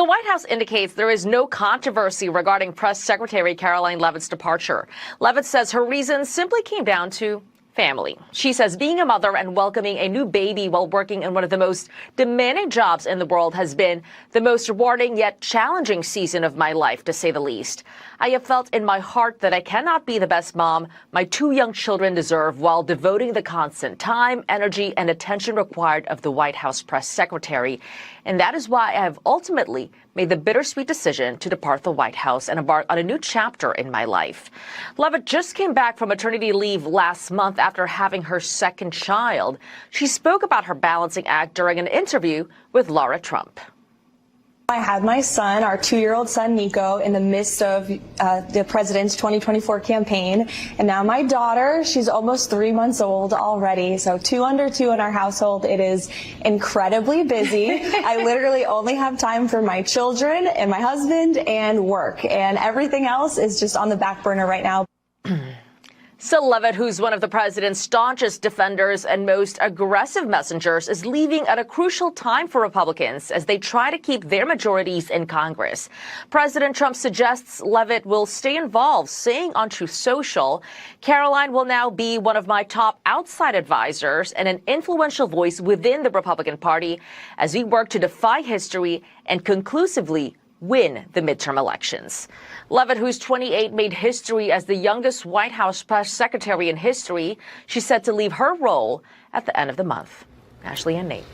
The White House indicates there is no controversy regarding Press Secretary Karoline Leavitt's departure. Leavitt says her reasons simply came down to family. She says being a mother and welcoming a new baby while working in one of the most demanding jobs in the world has been the most rewarding yet challenging season of my life, to say the least. I have felt in my heart that I cannot be the best mom my two young children deserve while devoting the constant time, energy, and attention required of the White House press secretary. And that is why I have ultimately made the bittersweet decision to depart the White House and embark on a new chapter in my life. Leavitt just came back from maternity leave last month after having her second child. She spoke about her balancing act during an interview with Laura Trump. I had my son, our 2-year-old son, Nico, in the midst of the president's 2024 campaign. And now my daughter, she's almost 3 months old already. So 2 under 2 in our household. It is incredibly busy. I literally only have time for my children and my husband and work. And everything else is just on the back burner right now. So Leavitt, who's one of the president's staunchest defenders and most aggressive messengers, is leaving at a crucial time for Republicans as they try to keep their majorities in Congress. President Trump suggests Leavitt will stay involved, saying on Truth Social, Karoline will now be one of my top outside advisors and an influential voice within the Republican Party as we work to defy history and conclusively win the midterm elections. Leavitt, who's 28, made history as the youngest White House press secretary in history. She's set to leave her role at the end of the month. Ashley and Nate.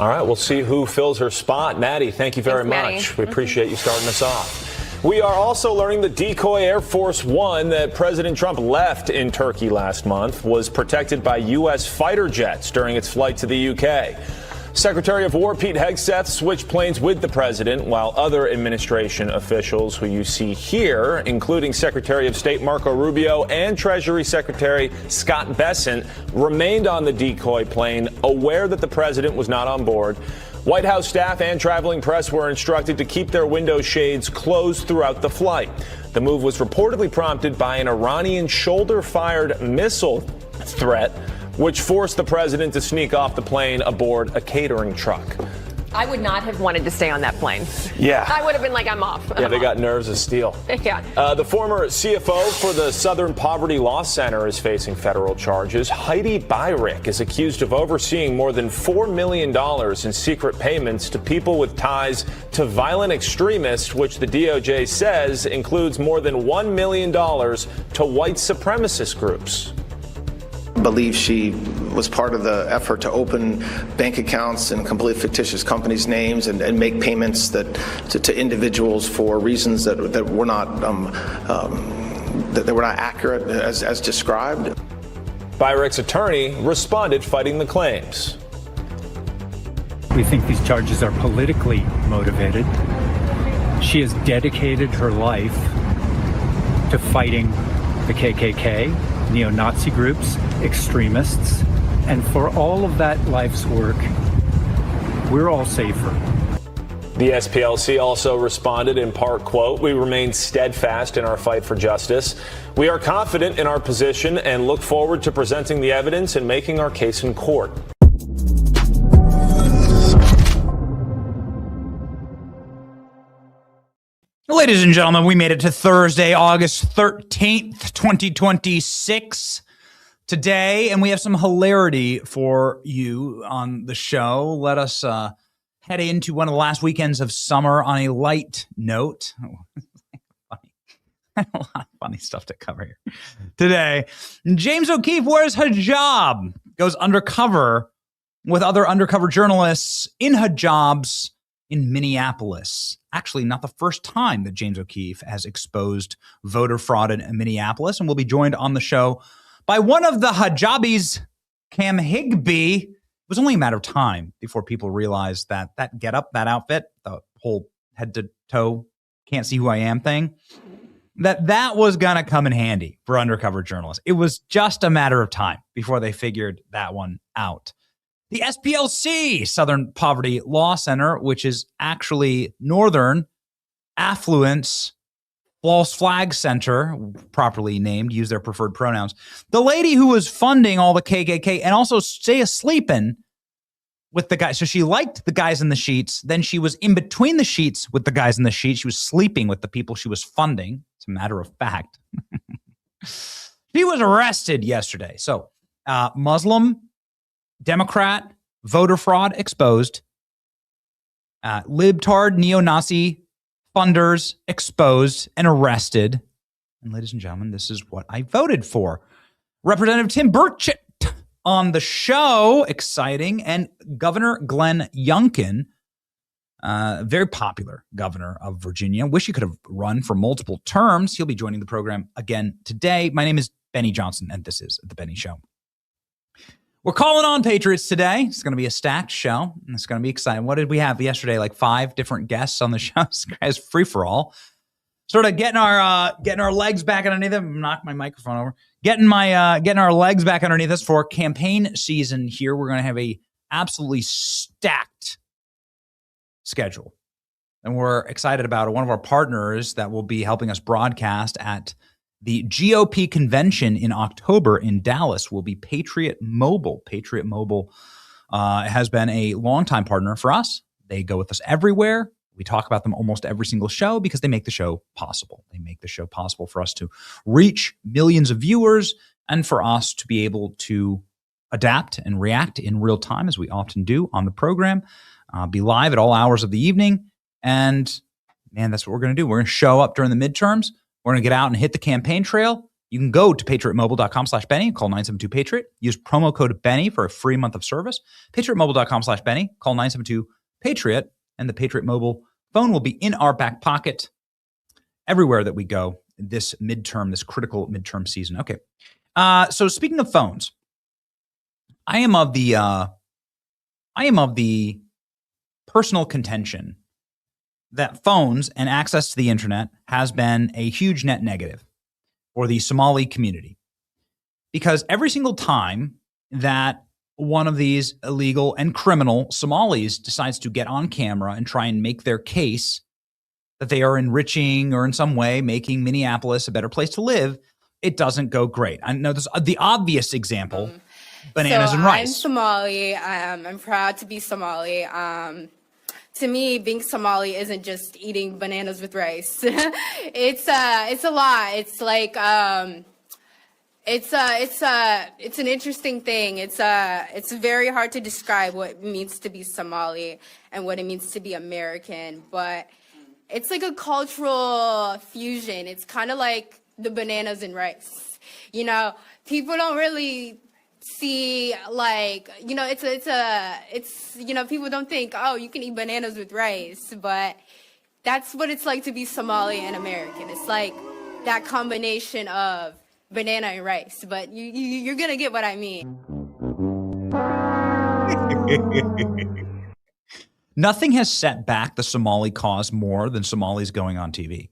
All right, we'll see who fills her spot. Maddie, thank you very much. We appreciate you starting us off. We are also learning that decoy Air Force One that President Trump left in Turkey last month was protected by U.S. fighter jets during its flight to the U.K. Secretary of War Pete Hegseth switched planes with the president, while other administration officials who you see here, including Secretary of State Marco Rubio and Treasury Secretary Scott Bessent, remained on the decoy plane, aware that the president was not on board. White House staff and traveling press were instructed to keep their window shades closed throughout the flight. The move was reportedly prompted by an Iranian shoulder-fired missile threat, which forced the president to sneak off the plane aboard a catering truck. I would not have wanted to stay on that plane. Yeah. I would have been like, I'm off. Yeah, they got nerves of steel. Yeah. The former CFO for the Southern Poverty Law Center is facing federal charges. Heidi Byrick is accused of overseeing more than $4 million in secret payments to people with ties to violent extremists, which the DOJ says includes more than $1 million to white supremacist groups. Believe she was part of the effort to open bank accounts in completely fictitious companies' names and make payments to individuals for reasons that were not accurate as described. Byrick's attorney responded fighting the claims. We think these charges are politically motivated. She has dedicated her life to fighting the KKK, neo-Nazi groups, extremists, and for all of that life's work, we're all safer. The SPLC also responded in part, quote, "We remain steadfast in our fight for justice. We are confident in our position and look forward to presenting the evidence and making our case in court." Ladies and gentlemen, we made it to Thursday, August 13th, 2026 today, and we have some hilarity for you on the show. Let us head into one of the last weekends of summer on a light note. Funny. A lot of funny stuff to cover here today. James O'Keefe wears hijab, goes undercover with other undercover journalists in hijabs in Minneapolis. Actually, not the first time that James O'Keefe has exposed voter fraud in Minneapolis, and will be joined on the show by one of the hijabis, Cam Higbee. It was only a matter of time before people realized that that getup, that outfit, the whole head to toe, can't see who I am thing, that was going to come in handy for undercover journalists. It was just a matter of time before they figured that one out. The SPLC, Southern Poverty Law Center, which is actually Northern Affluence False Flag Center, properly named, use their preferred pronouns. The lady who was funding all the KKK and also stay asleeping with the guy. So she liked the guys in the sheets. Then she was in between the sheets with the guys in the sheets. She was sleeping with the people she was funding. It's a matter of fact. She was arrested yesterday. So Muslim, Democrat, voter fraud exposed. Libtard, neo-Nazi funders exposed and arrested. And ladies and gentlemen, this is what I voted for. Representative Tim Burchett on the show, exciting, and Governor Glenn Youngkin, very popular governor of Virginia. Wish he could have run for multiple terms. He'll be joining the program again today. My name is Benny Johnson, and this is The Benny Show. We're calling on Patriots today. It's going to be a stacked show, and it's going to be exciting. What did we have yesterday? Like 5 different guests on the show. This guy's free for all. Sort of getting our legs back underneath them. Knock my microphone over. Getting our legs back underneath us for campaign season here. We're going to have a absolutely stacked schedule, and we're excited about it. One of our partners that will be helping us broadcast at the GOP convention in October in Dallas will be Patriot Mobile. Patriot Mobile has been a longtime partner for us. They go with us everywhere. We talk about them almost every single show because they make the show possible. They make the show possible for us to reach millions of viewers and for us to be able to adapt and react in real time, as we often do on the program, be live at all hours of the evening. And man, that's what we're going to do. We're going to show up during the midterms. We're going to get out and hit the campaign trail. You can go to patriotmobile.com/Benny, call 972-PATRIOT. Use promo code Benny for a free month of service. patriotmobile.com/Benny, call 972-PATRIOT, and the Patriot Mobile phone will be in our back pocket everywhere that we go this critical midterm season. Okay. So speaking of phones, I am of the personal contention that phones and access to the internet has been a huge net negative for the Somali community. Because every single time that one of these illegal and criminal Somalis decides to get on camera and try and make their case that they are enriching or in some way making Minneapolis a better place to live, it doesn't go great. I know this the obvious example, bananas and rice. I'm Somali. I'm proud to be Somali. To me, being Somali isn't just eating bananas with rice. It's a lot. It's like it's an interesting thing. It's very hard to describe what it means to be Somali and what it means to be American, but it's like a cultural fusion. It's kind of like the bananas and rice. You know, people don't really see, like, you know, it's you know, people don't think, oh, you can eat bananas with rice, but that's what it's like to be Somali and American. It's like that combination of banana and rice, but you're gonna get what I mean. Nothing has set back the Somali cause more than Somalis going on TV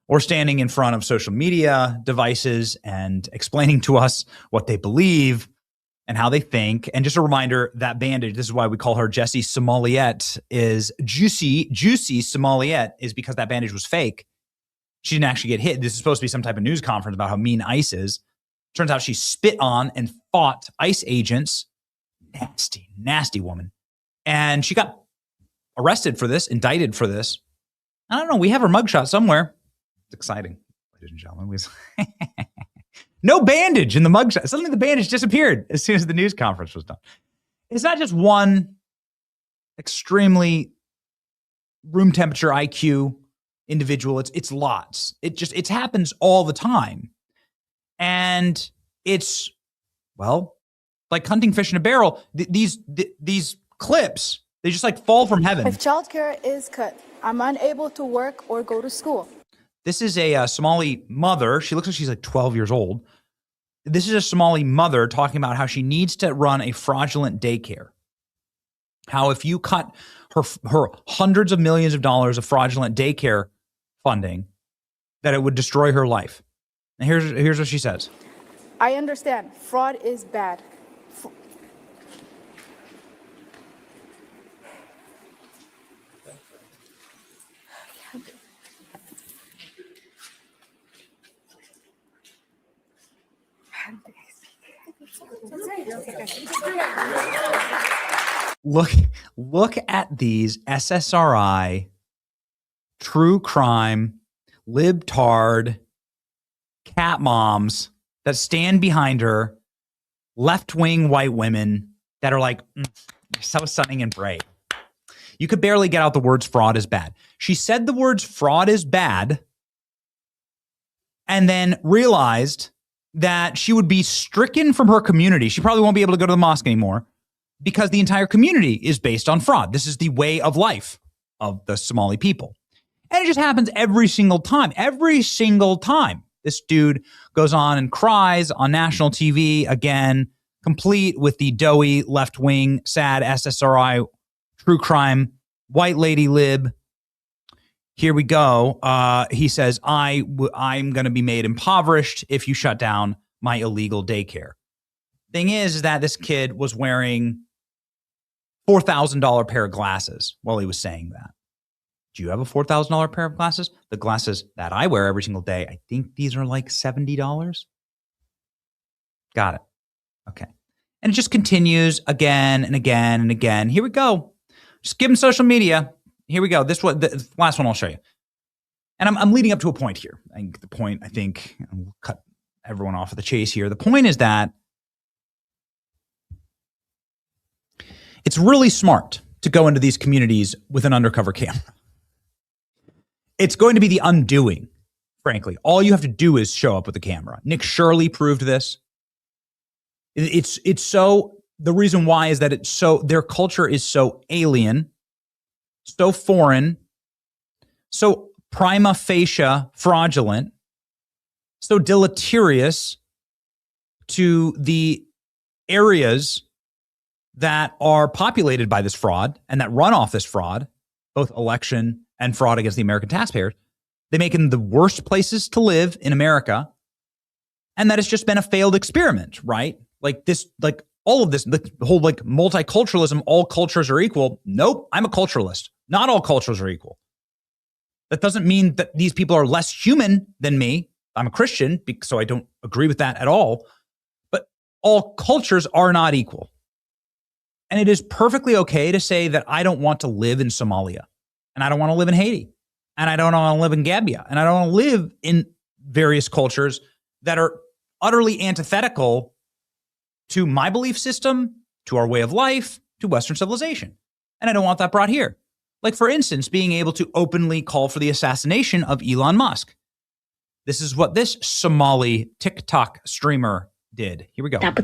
or standing in front of social media devices and explaining to us what they believe and how they think. And just a reminder, that bandage, this is why we call her Jessie Somaliette, is Juicy Somaliette, is because that bandage was fake. She didn't actually get hit. This is supposed to be some type of news conference about how mean ICE is. Turns out she spit on and fought ICE agents. Nasty, nasty woman. And she got arrested for this, indicted for this. I don't know. We have her mugshot somewhere. It's exciting, ladies and gentlemen. No bandage in the mugshot. Suddenly the bandage disappeared as soon as the news conference was done. It's not just one extremely room temperature IQ individual. It's lots. It happens all the time. And it's, well, like hunting fish in a barrel. These clips, they just like fall from heaven. If childcare is cut, I'm unable to work or go to school. This is a Somali mother. She looks like she's like 12 years old. This is a Somali mother talking about how she needs to run a fraudulent daycare. How if you cut her hundreds of millions of dollars of fraudulent daycare funding, that it would destroy her life. And here's what she says. I understand. Fraud is bad. look at these SSRI, true crime, libtard, cat moms that stand behind her, left-wing white women that are like, you're so stunning and bright. You could barely get out the words fraud is bad. She said the words fraud is bad and then realized that she would be stricken from her community. She probably won't be able to go to the mosque anymore because the entire community is based on fraud. This is the way of life of the Somali people. And it just happens every single time. Every single time. This dude goes on and cries on national TV again, complete with the doughy, left-wing, sad SSRI, true crime, white lady lib. Here we go. He says, I'm going to be made impoverished if you shut down my illegal daycare. Thing is that this kid was wearing $4,000 pair of glasses while he was saying that. Do you have a $4,000 pair of glasses? The glasses that I wear every single day, I think these are like $70. Got it. Okay. And it just continues again and again and again. Here we go. Just give him social media. Here we go. This one, the last one I'll show you. And I'm leading up to a point here. The point, I think, we'll cut everyone off at the chase here. The point is that it's really smart to go into these communities with an undercover camera. It's going to be the undoing, frankly. All you have to do is show up with a camera. Nick Shirley proved this. It's so, the reason why is that it's so, their culture is so alien, so foreign, so prima facie fraudulent, so deleterious to the areas that are populated by this fraud and that run off this fraud, both election and fraud against the American taxpayers. They make them the worst places to live in America. And that has just been a failed experiment, right? Like this, like all of this, the whole like multiculturalism, all cultures are equal. Nope, I'm a culturalist. Not all cultures are equal. That doesn't mean that these people are less human than me. I'm a Christian, so I don't agree with that at all. But all cultures are not equal. And it is perfectly okay to say that I don't want to live in Somalia. And I don't want to live in Haiti. And I don't want to live in Gambia. And I don't want to live in various cultures that are utterly antithetical to my belief system, to our way of life, to Western civilization. And I don't want that brought here. Like, for instance, being able to openly call for the assassination of Elon Musk. This is what this Somali TikTok streamer did. Here we go. And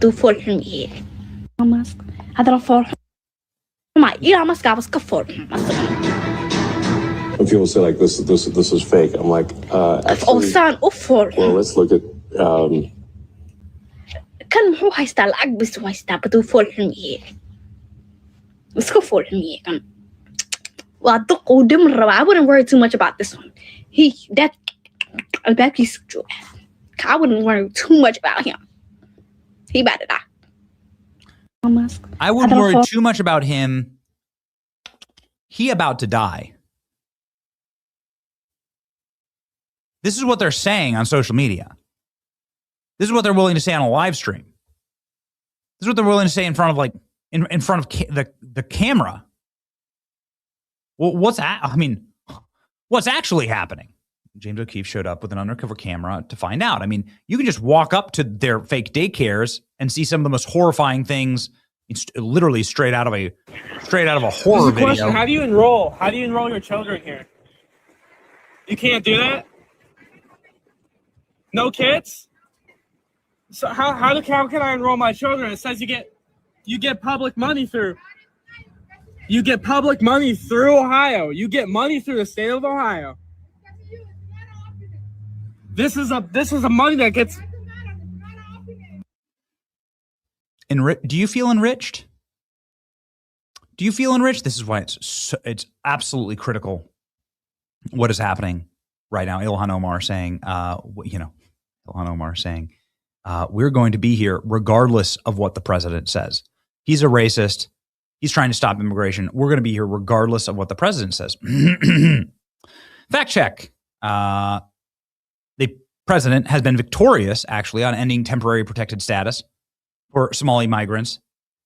people say like this is fake. I'm like, actually, well, let's look at. Kan muxuu haystaa lacag bis u haystaa baduu fool xun yahay iska fool xun yahay kan waa duq uu dhim rabaa. I wouldn't worry too much about this one. That albaabkiisa jooga. I wouldn't worry too much about him. He better die. I wouldn't worry too much about him. He about to die. This is what they're saying on social media. This is what they're willing to say on a live stream. This is what they're willing to say in front of in front of the camera. Well, what's actually happening? James O'Keefe showed up with an undercover camera to find out. I mean, you can just walk up to their fake daycares and see some of the most horrifying things. It's literally straight out of a horror video. Question. How do you enroll your children here? You can't do that? No kids? So how can I enroll my children? It says you get public money through Ohio. You get money through the state of Ohio. This is a money that gets. Do you feel enriched? Do you feel enriched? This is why it's absolutely critical what is happening right now. Ilhan Omar saying, we're going to be here regardless of what the president says. He's a racist. He's trying to stop immigration. We're going to be here regardless of what the president says. Fact check. The president has been victorious, actually, on ending temporary protected status for Somali migrants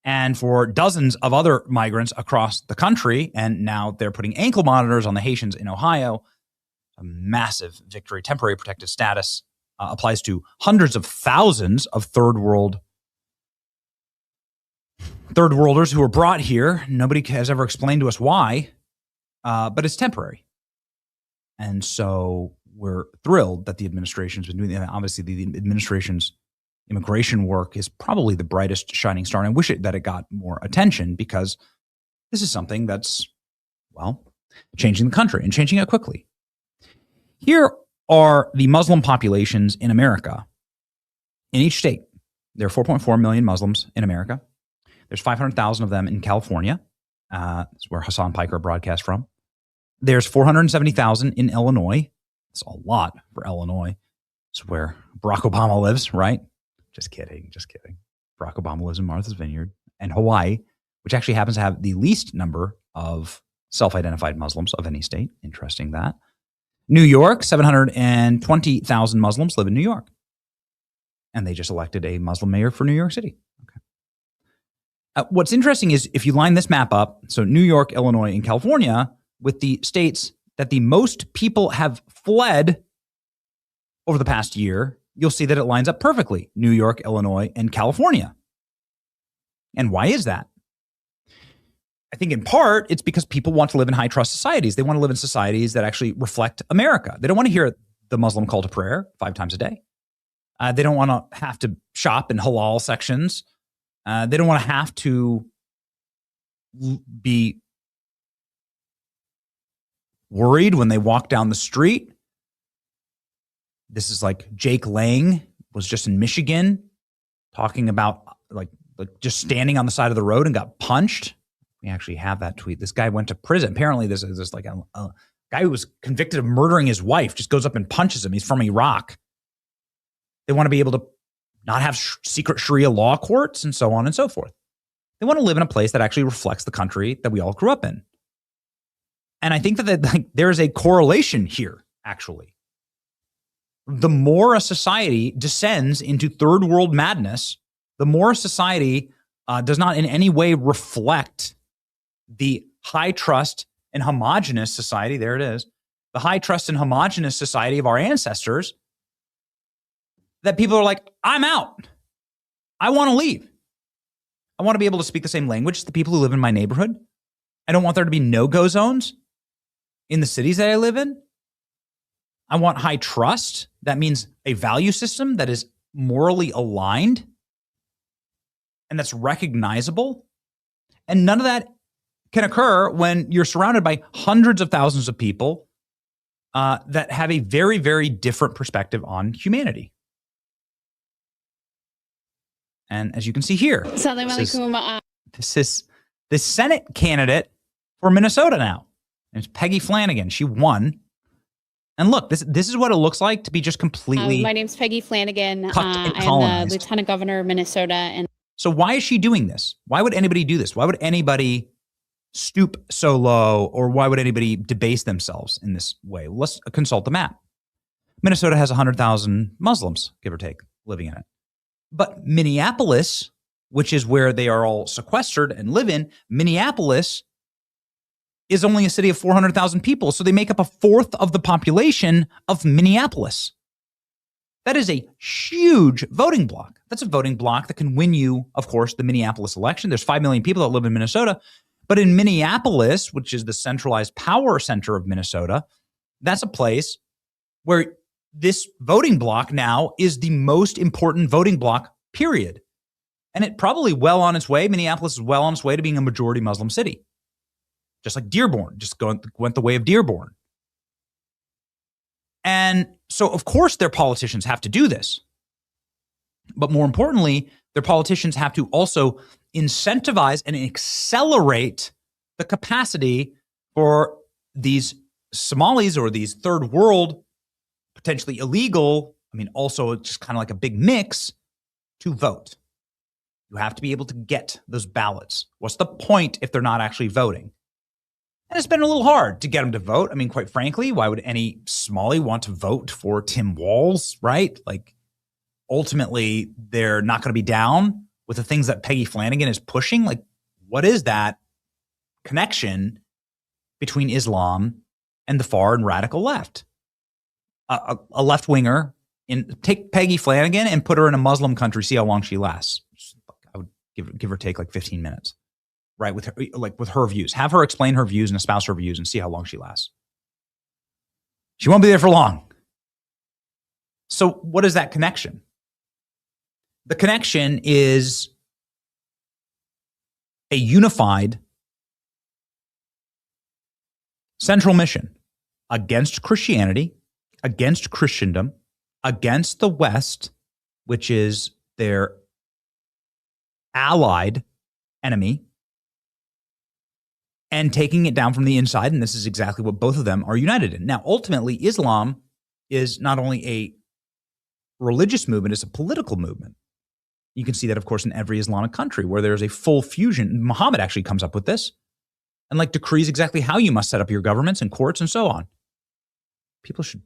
and for dozens of other migrants across the country. And now they're putting ankle monitors on the Haitians in Ohio. A massive victory. Temporary protected status applies to hundreds of thousands of third worlders who were brought here. Nobody has ever explained to us why, but it's temporary. And so we're thrilled that the administration's been doing that. Obviously, the administration's immigration work is probably the brightest shining star. And I wish that it got more attention, because this is something that's, well, changing the country and changing it quickly. Here are the Muslim populations in America. In each state, there are 4.4 million Muslims in America. There's 500,000 of them in California. That's where Hassan Piker broadcast from. There's 470,000 in Illinois. It's a lot for Illinois. It's where Barack Obama lives, right? Just kidding. Barack Obama lives in Martha's Vineyard. And Hawaii, which actually happens to have the least number of self-identified Muslims of any state. Interesting that. New York, 720,000 Muslims live in New York. And they just elected a Muslim mayor for New York City. Okay. What's interesting is if you line this map up, so New York, Illinois, and California, with the states that the most people have fled over the past year, you'll see that it lines up perfectly. New York, Illinois, and California. And why is that? I think in part, it's because people want to live in high trust societies. They want to live in societies that actually reflect America. They don't want to hear the Muslim call to prayer 5 times a day. They don't want to have to shop in halal sections. They don't want to have to be worried when they walk down the street. This is like Jake Lang was just in Michigan talking about like just standing on the side of the road and got punched. We actually have that tweet. This guy went to prison. Apparently, this is like a guy who was convicted of murdering his wife just goes up and punches him. He's from Iraq. They want to be able to not have secret Sharia law courts and so on and so forth. They want to live in a place that actually reflects the country that we all grew up in. And I think that there is a correlation here, actually. The more a society descends into third world madness, the more a society does not in any way reflect the high trust and homogenous society, there it is, the high trust and homogenous society of our ancestors, that people are like, I'm out. I want to leave. I want to be able to speak the same language as the people who live in my neighborhood. I don't want there to be no-go zones in the cities that I live in. I want high trust. That means a value system that is morally aligned and that's recognizable. And none of that can occur when you're surrounded by hundreds of thousands of people that have a very, very different perspective on humanity. And as you can see here, this is the Senate candidate for Minnesota now. It's Peggy Flanagan. She won. And look, this is what it looks like to be just completely my name's Peggy Flanagan. I'm the Lieutenant Governor of Minnesota. And so why is she doing this? Why would anybody do this? Why would anybody stoop so low, or why would anybody debase themselves in this way? Let's consult the map. Minnesota has 100,000 Muslims, give or take, living in it. But Minneapolis, which is where they are all sequestered and live in, Minneapolis is only a city of 400,000 people. So they make up a fourth of the population of Minneapolis. That is a huge voting block. That's a voting block that can win you, of course, the Minneapolis election. There's 5 million people that live in Minnesota. But in Minneapolis, which is the centralized power center of Minnesota, that's a place where this voting block now is the most important voting block, period. And it probably well on its way, Minneapolis is well on its way to being a majority Muslim city. Just like Dearborn, went the way of Dearborn. And so, of course, their politicians have to do this. But more importantly, their politicians have to also incentivize and accelerate the capacity for these Somalis or these third world, potentially illegal, also just kind of like a big mix, to vote. You have to be able to get those ballots. What's the point if they're not actually voting? And it's been a little hard to get them to vote. Quite frankly, why would any Somali want to vote for Tim Walz, right? Like, ultimately, they're not going to be down with the things that Peggy Flanagan is pushing? Like, what is that connection between Islam and the far and radical left? A left-winger, take Peggy Flanagan and put her in a Muslim country, see how long she lasts. I would give or take like 15 minutes, right? With her views. Have her explain her views and espouse her views and see how long she lasts. She won't be there for long. So what is that connection? The connection is a unified central mission against Christianity, against Christendom, against the West, which is their allied enemy, and taking it down from the inside. And this is exactly what both of them are united in. Now, ultimately, Islam is not only a religious movement, it's a political movement. You can see that, of course, in every Islamic country where there's a full fusion. Muhammad actually comes up with this and decrees exactly how you must set up your governments and courts and so on. People should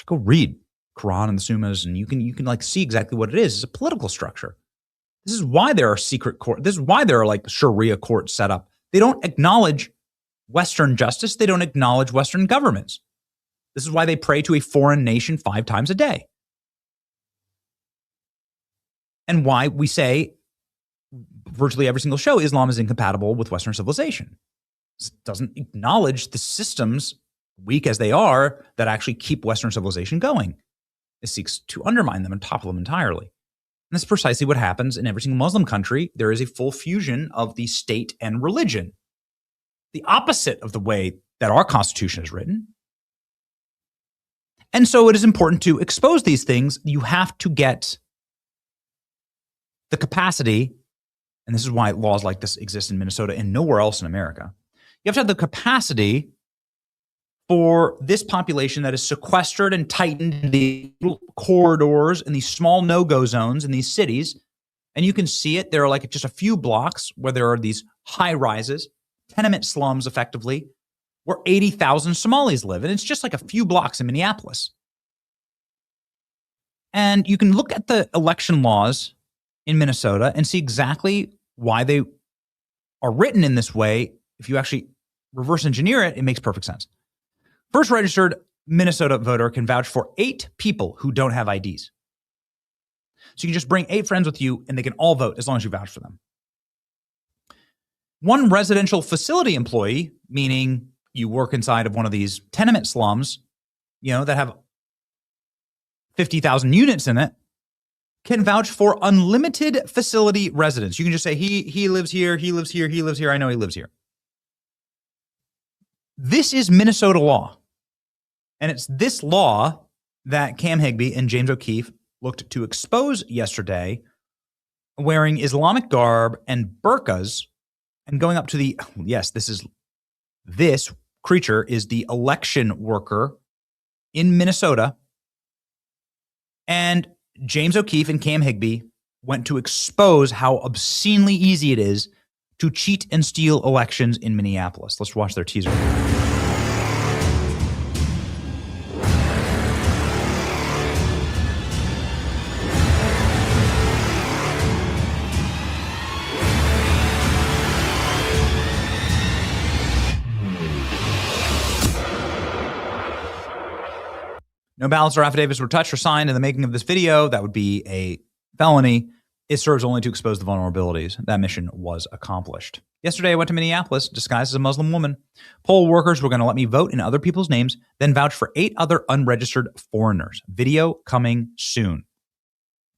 go read Quran and the Summas, and you can see exactly what it is. It's a political structure. This is why there are secret court. This is why there are Sharia courts set up. They don't acknowledge Western justice. They don't acknowledge Western governments. This is why they pray to a foreign nation 5 times a day. And why we say virtually every single show, Islam is incompatible with Western civilization. It doesn't acknowledge the systems, weak as they are, that actually keep Western civilization going. It seeks to undermine them and topple them entirely. And that's precisely what happens in every single Muslim country. There is a full fusion of the state and religion. The opposite of the way that our Constitution is written. And so it is important to expose these things. You have to get the capacity, and this is why laws like this exist in Minnesota and nowhere else in America. You have to have the capacity for this population that is sequestered and tightened in the little corridors and these small no-go zones in these cities. And you can see it. There are just a few blocks where there are these high rises, tenement slums effectively, where 80,000 Somalis live. And it's just a few blocks in Minneapolis. And you can look at the election laws in Minnesota and see exactly why they are written in this way. If you actually reverse engineer it, it makes perfect sense. First registered Minnesota voter can vouch for 8 people who don't have IDs. So you can just bring 8 friends with you and they can all vote as long as you vouch for them. One residential facility employee, meaning you work inside of one of these tenement slums, that have 50,000 units in it, can vouch for unlimited facility residents. You can just say, he lives here, he lives here, he lives here, I know he lives here. This is Minnesota law. And it's this law that Cam Higbee and James O'Keefe looked to expose yesterday, wearing Islamic garb and burqas and going up to this creature is the election worker in Minnesota. And James O'Keefe and Cam Higbee went to expose how obscenely easy it is to cheat and steal elections in Minneapolis. Let's watch their teaser. No ballots or affidavits were touched or signed in the making of this video. That would be a felony. It serves only to expose the vulnerabilities. That mission was accomplished. Yesterday, I went to Minneapolis disguised as a Muslim woman. Poll workers were going to let me vote in other people's names, then vouch for 8 other unregistered foreigners. Video coming soon.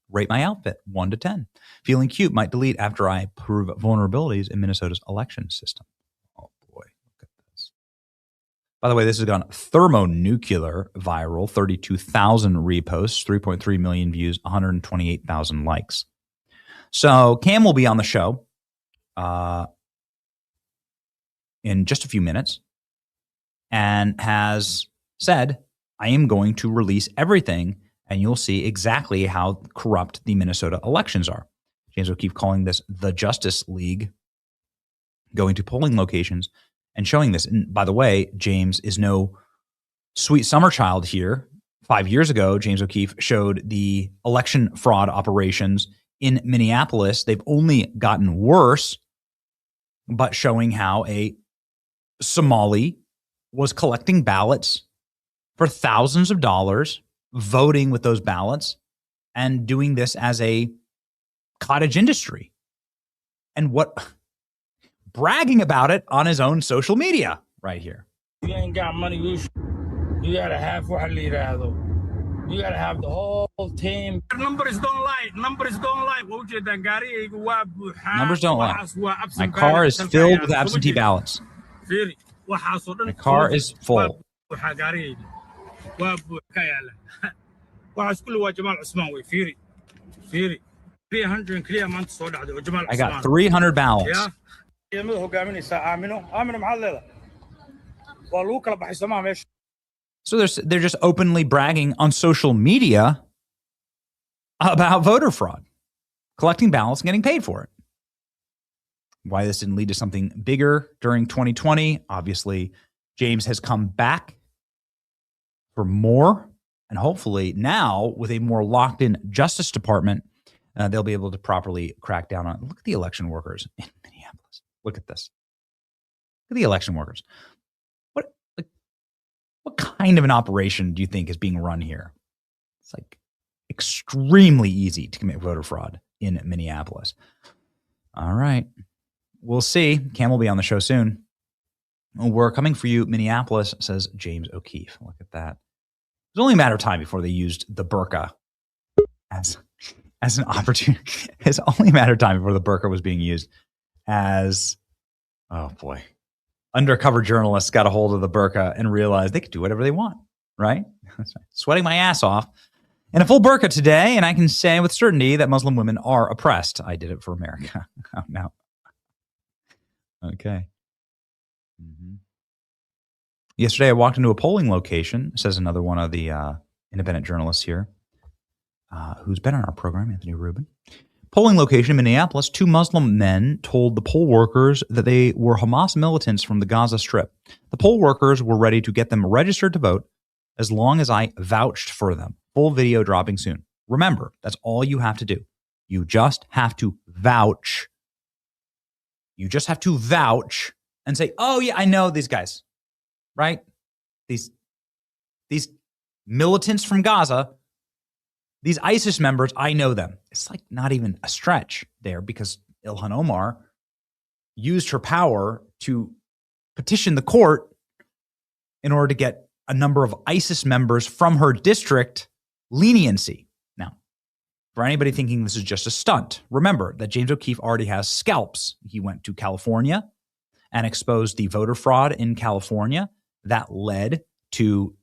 Rate my outfit, 1 to 10. Feeling cute, might delete after I prove vulnerabilities in Minnesota's election system. Oh boy, look at this. By the way, this has gone thermonuclear viral, 32,000 reposts, 3.3 million views, 128,000 likes. So Cam will be on the show in just a few minutes and has said, I am going to release everything and you'll see exactly how corrupt the Minnesota elections are. James O'Keefe calling this the Justice League, going to polling locations and showing this. And by the way, James is no sweet summer child here. 5 years ago, James O'Keefe showed the election fraud operations in Minneapolis. They've only gotten worse, but showing how a Somali was collecting ballots for thousands of dollars, voting with those ballots, and doing this as a cottage industry. And bragging about it on his own social media right here. You ain't got money, you gotta have what you gotta have the whole team. Numbers don't lie. Numbers don't lie. Numbers don't lie. My car is filled with absentee ballots. My car is full. I got 300 ballots. So they're just openly bragging on social media about voter fraud, collecting ballots and getting paid for it. Why this didn't lead to something bigger during 2020, obviously, James has come back for more, and hopefully now with a more locked-in Justice Department, they'll be able to properly crack down on. Look at the election workers in Minneapolis. Look at this. Look at the election workers. What kind of an operation do you think is being run here? It's like extremely easy to commit voter fraud in Minneapolis. All right. We'll see. Cam will be on the show soon. We're coming for you, Minneapolis, says James O'Keefe. Look at that. It's only a matter of time before they used the burqa as an opportunity. It's only a matter of time before the burqa was being used as, oh boy, undercover journalists got a hold of the burqa and realized they could do whatever they want, right? Sweating my ass off in a full burqa today, and I can say with certainty that Muslim women are oppressed. I did it for America. Oh, no. Okay. Mm-hmm. Yesterday, I walked into a polling location, says another one of the independent journalists here, who's been on our program, Anthony Rubin. Polling location in Minneapolis, 2 Muslim men told the poll workers that they were Hamas militants from the Gaza Strip. The poll workers were ready to get them registered to vote as long as I vouched for them. Full video dropping soon. Remember, that's all you have to do. You just have to vouch. You just have to vouch and say, oh yeah, I know these guys, right? These militants from Gaza, these ISIS members, I know them. It's like not even a stretch there because Ilhan Omar used her power to petition the court in order to get a number of ISIS members from her district leniency. Now, for anybody thinking this is just a stunt, remember that James O'Keefe already has scalps. He went to California and exposed the voter fraud in California. That led to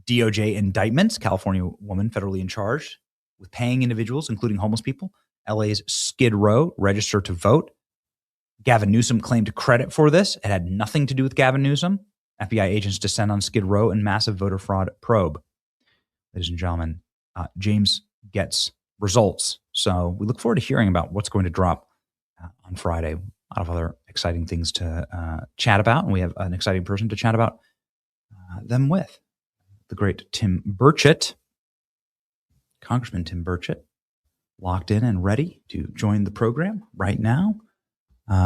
DOJ indictments, California woman federally in charge with paying individuals, including homeless people. LA's Skid Row, register to vote. Gavin Newsom claimed credit for this. It had nothing to do with Gavin Newsom. FBI agents descend on Skid Row and massive voter fraud probe. Ladies and gentlemen, James gets results. So we look forward to hearing about what's going to drop on Friday. A lot of other exciting things to chat about. And we have an exciting person to chat about them with. The great Tim Burchett, Congressman Tim Burchett, locked in and ready to join the program right now.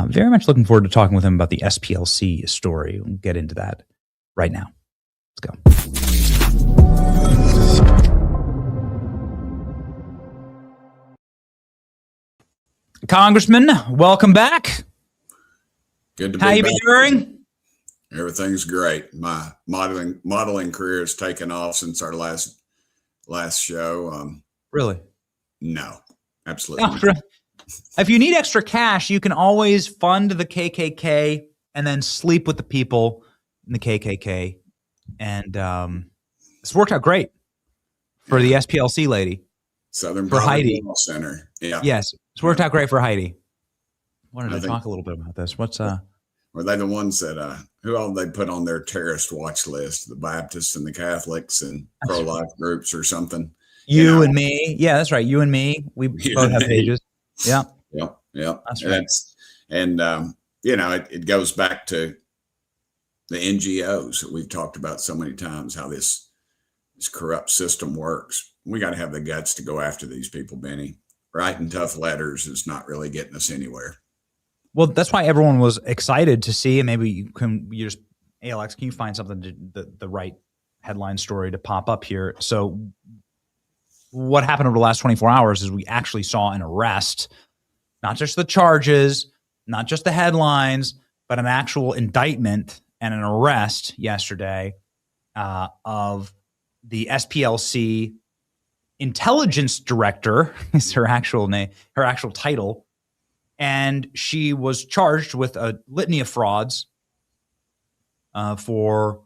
Very much looking forward to talking with him about the SPLC story. We'll get into that right now. Let's go. Congressman, welcome back. Good to be back. How you back. been doing? Everything's great. My modeling career has taken off since our last show. Really? No, absolutely not. If you need extra cash, you can always fund the KKK and then sleep with the people in the KKK. And it's worked out great for the SPLC lady. Southern for Heidi Center. Yeah. Yes, it's worked out great for Heidi. Wanted to talk a little bit about this. Were they the ones that who all they put on their terrorist watch list? The Baptists and the Catholics and pro-life groups or something. You and me. Yeah, that's right. You and me. We both have pages. Yeah. Yeah. That's right. It goes back to the NGOs that we've talked about so many times, how this corrupt system works. We got to have the guts to go after these people, Benny. writing tough letters is not really getting us anywhere. Well, that's why everyone was excited to see, and maybe Alex, can you find something the right headline story to pop up here? So what happened over the last 24 hours is we actually saw an arrest, not just the charges, not just the headlines, but an actual indictment and an arrest yesterday of the SPLC intelligence director is her actual name, her actual title. And she was charged with a litany of frauds for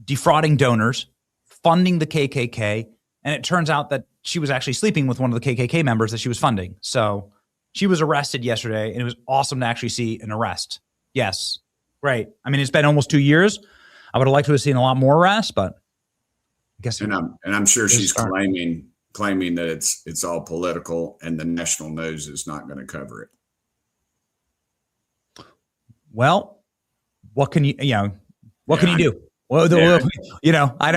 defrauding donors, funding the KKK. And it turns out that she was actually sleeping with one of the KKK members that she was funding. So she was arrested yesterday, and it was awesome to actually see an arrest. Yes. Great. I mean, it's been almost 2 years. I would have liked to have seen a lot more arrests, but I guess. And I'm sure she's claiming that it's all political and the national news is not going to cover it. Well, what can you do? Well, I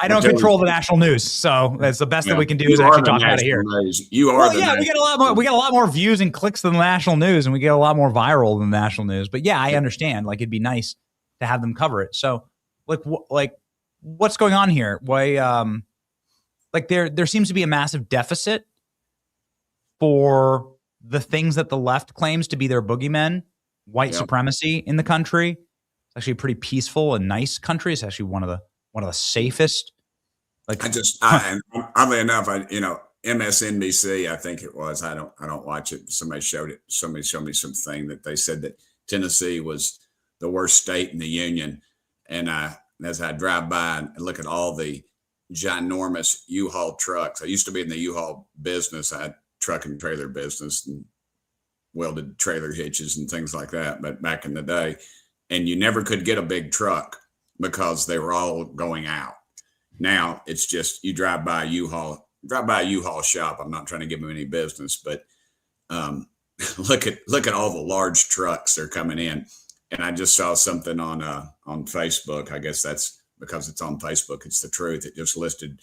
don't control the national news, so that's the best that we can do is actually talk about it here. You are. We get a lot more. We get a lot more views and clicks than the national news, and we get a lot more viral than the national news. But yeah, I understand. Like, it'd be nice to have them cover it. So, what's going on here? Why, there seems to be a massive deficit for the things that the left claims to be their boogeymen, white supremacy in the country. Actually a pretty peaceful and nice country. It's actually one of the safest. Oddly enough, MSNBC, I think it was. I don't watch it. Somebody showed me something that they said that Tennessee was the worst state in the union. And as I drive by and look at all the ginormous U-Haul trucks, I used to be in the U-Haul business. I had truck and trailer business and welded trailer hitches and things like that. But back in the day. And you never could get a big truck because they were all going out. Now it's just you drive by a U-Haul shop. I'm not trying to give them any business, but look at all the large trucks they're coming in. And I just saw something on Facebook. I guess that's because it's on Facebook. It's the truth. It just listed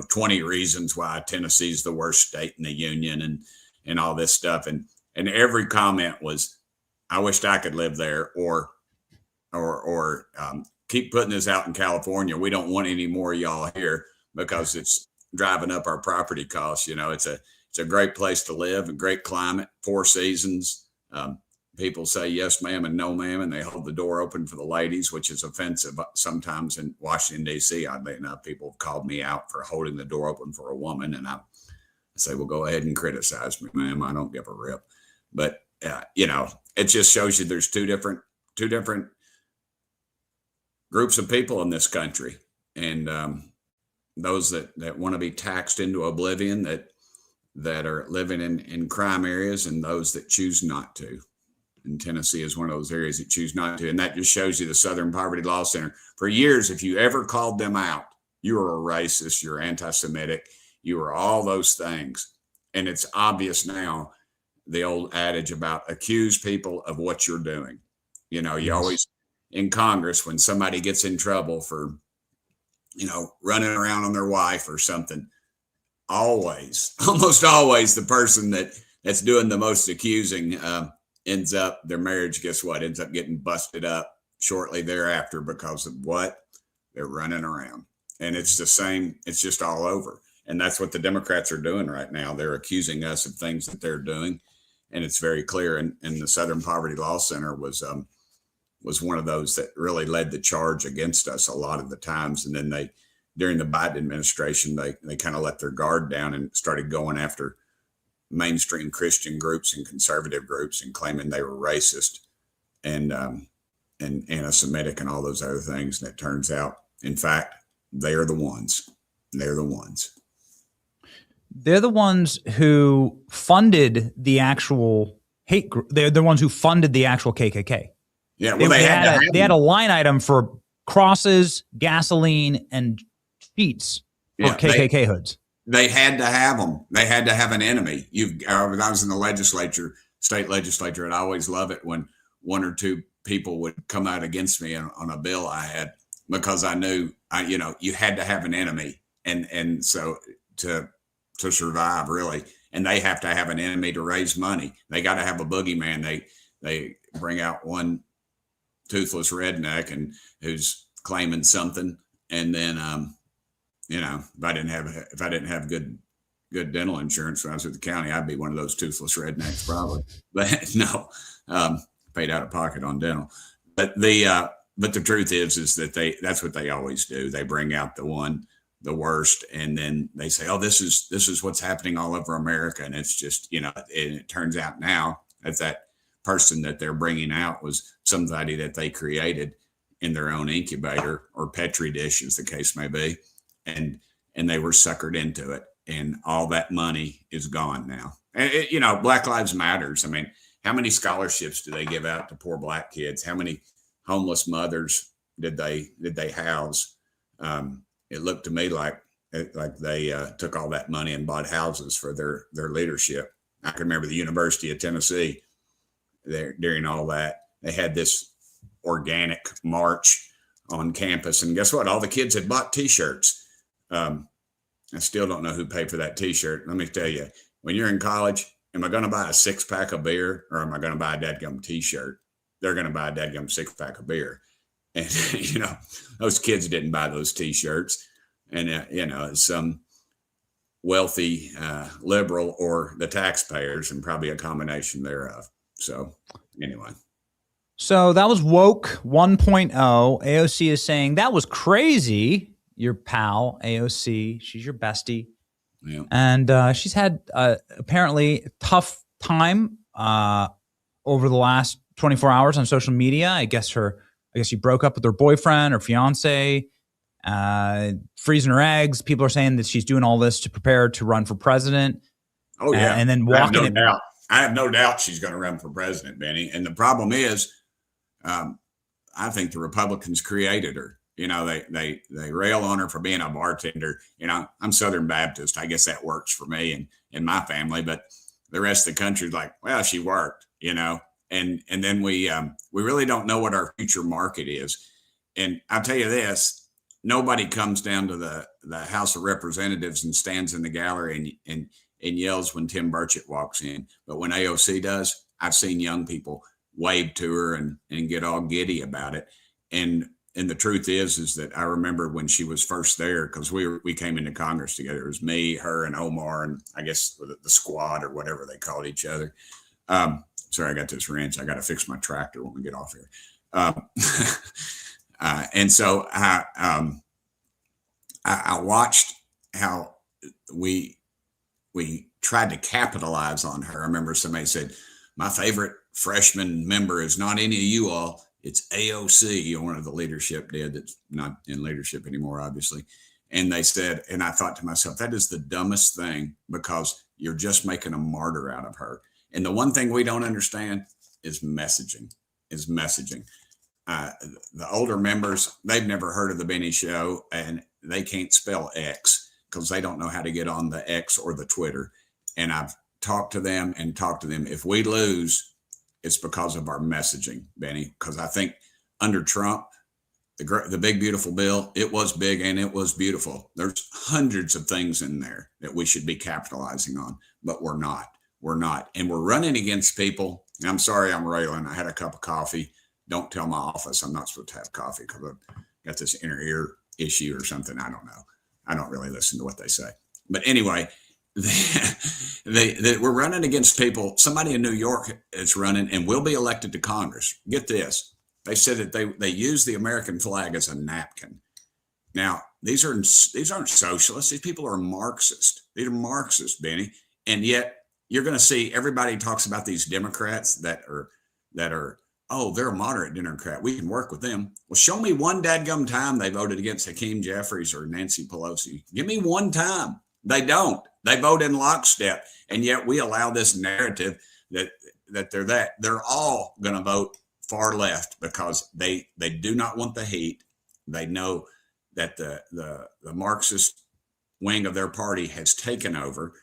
20 reasons why Tennessee's the worst state in the union and all this stuff. And every comment was, I wished I could live there, or keep putting this out in California. We don't want any more of y'all here because it's driving up our property costs. It's a great place to live, a great climate, 4 seasons. People say yes, ma'am, and no, ma'am, and they hold the door open for the ladies, which is offensive sometimes in Washington, D.C. Oddly enough, people have called me out for holding the door open for a woman, and I say, well, go ahead and criticize me, ma'am. I don't give a rip. But it just shows you there's two different groups of people in this country, and those that want to be taxed into oblivion, that are living in crime areas, and those that choose not to. And Tennessee is one of those areas that choose not to. And that just shows you the Southern Poverty Law Center. For years, if you ever called them out, you were a racist, you're anti-Semitic, you were all those things. And it's obvious now, the old adage about accuse people of what you're doing. You always, in Congress, when somebody gets in trouble for, running around on their wife or something, almost always the person that's doing the most accusing ends up, their marriage, guess what, ends up getting busted up shortly thereafter because of what? They're running around. And it's the same, it's just all over. And that's what the Democrats are doing right now. They're accusing us of things that they're doing. And it's very clear. And the Southern Poverty Law Center was one of those that really led the charge against us a lot of the times. And then during the Biden administration, they kind of let their guard down and started going after mainstream Christian groups and conservative groups and claiming they were racist and anti-Semitic and all those other things. And it turns out, in fact, they're the ones. They're the ones. They're the ones who funded the actual hate group. They're the ones who funded the actual KKK. Yeah, well, they had a line item for crosses, gasoline, and sheets for KKK hoods. They had to have them. They had to have an enemy. When I was in the state legislature, and I always love it when one or two people would come out against me on a bill I had, because I knew, you had to have an enemy, and so to survive, really. and they have to have an enemy to raise money. They got to have a boogeyman. They bring out one toothless redneck and who's claiming something, and then if I didn't have good dental insurance when I was at the county, I'd be one of those toothless rednecks probably. But no, paid out of pocket on dental. But the truth is that that's what they always do. They bring out the worst, and then they say, oh, this is what's happening all over America. And it's just, and it turns out now that person that they're bringing out was somebody that they created in their own incubator or Petri dish, as the case may be. And they were suckered into it, and all that money is gone now. And Black Lives Matters. I mean, how many scholarships do they give out to poor Black kids? How many homeless mothers did they house? It looked to me like they took all that money and bought houses for their leadership. I can remember the University of Tennessee there during all that. They had this organic march on campus, and guess what? All the kids had bought T-shirts. I still don't know who paid for that T-shirt. Let me tell you, when you're in college, am I going to buy a 6-pack of beer, or am I going to buy a dadgum T-shirt? They're going to buy a dadgum 6-pack of beer. And, those kids didn't buy those T-shirts. And, some wealthy liberal or the taxpayers, and probably a combination thereof. So anyway. So that was Woke 1.0. AOC is saying that was crazy. Your pal, AOC, she's your bestie. Yeah. And she's had apparently a tough time over the last 24 hours on social media. I guess she broke up with her boyfriend or fiance, freezing her eggs. People are saying that she's doing all this to prepare to run for president. Oh, yeah. And then walking it. I have no doubt she's going to run for president, Benny. And the problem is, I think the Republicans created her. They rail on her for being a bartender. I'm Southern Baptist. I guess that works for me and my family. But the rest of the country's like, well, she worked, And then we really don't know what our future market is. And I'll tell you this: nobody comes down to the House of Representatives and stands in the gallery and yells when Tim Burchett walks in. But when AOC does, I've seen young people wave to her and get all giddy about it. And the truth is that I remember when she was first there, because we came into Congress together. It was me, her, and Omar, and I guess the squad or whatever they called each other. Sorry, I got this wrench. I got to fix my tractor when we get off here. And so I watched how we tried to capitalize on her. I remember somebody said, my favorite freshman member is not any of you all. It's AOC, one of the leadership did, that's not in leadership anymore, obviously. And they said, and I thought to myself, that is the dumbest thing, because you're just making a martyr out of her. And the one thing we don't understand is messaging. The older members, they've never heard of the Benny Show, and they can't spell X because they don't know how to get on the X or the Twitter. And I've talked to them. If we lose, it's because of our messaging, Benny, because I think under Trump, the big, beautiful bill, it was big and it was beautiful. There's hundreds of things in there that we should be capitalizing on, but we're not. And we're running against people. And I'm sorry, I'm railing. I had a cup of coffee. Don't tell my office I'm not supposed to have coffee because I've got this inner ear issue or something. I don't know. I don't really listen to what they say. But anyway, we're running against people. Somebody in New York is running and will be elected to Congress. Get this. They said that they use the American flag as a napkin. Now, these aren't socialists. These people are Marxist. These are Marxists, Benny. And yet you're going to see everybody talks about these Democrats that are, oh, they're a moderate Democrat. We can work with them. Well, show me one dadgum time they voted against Hakeem Jeffries or Nancy Pelosi. Give me one time. They don't. They vote in lockstep. And yet we allow this narrative that they're all going to vote far left because they do not want the heat. They know that the Marxist wing of their party has taken over,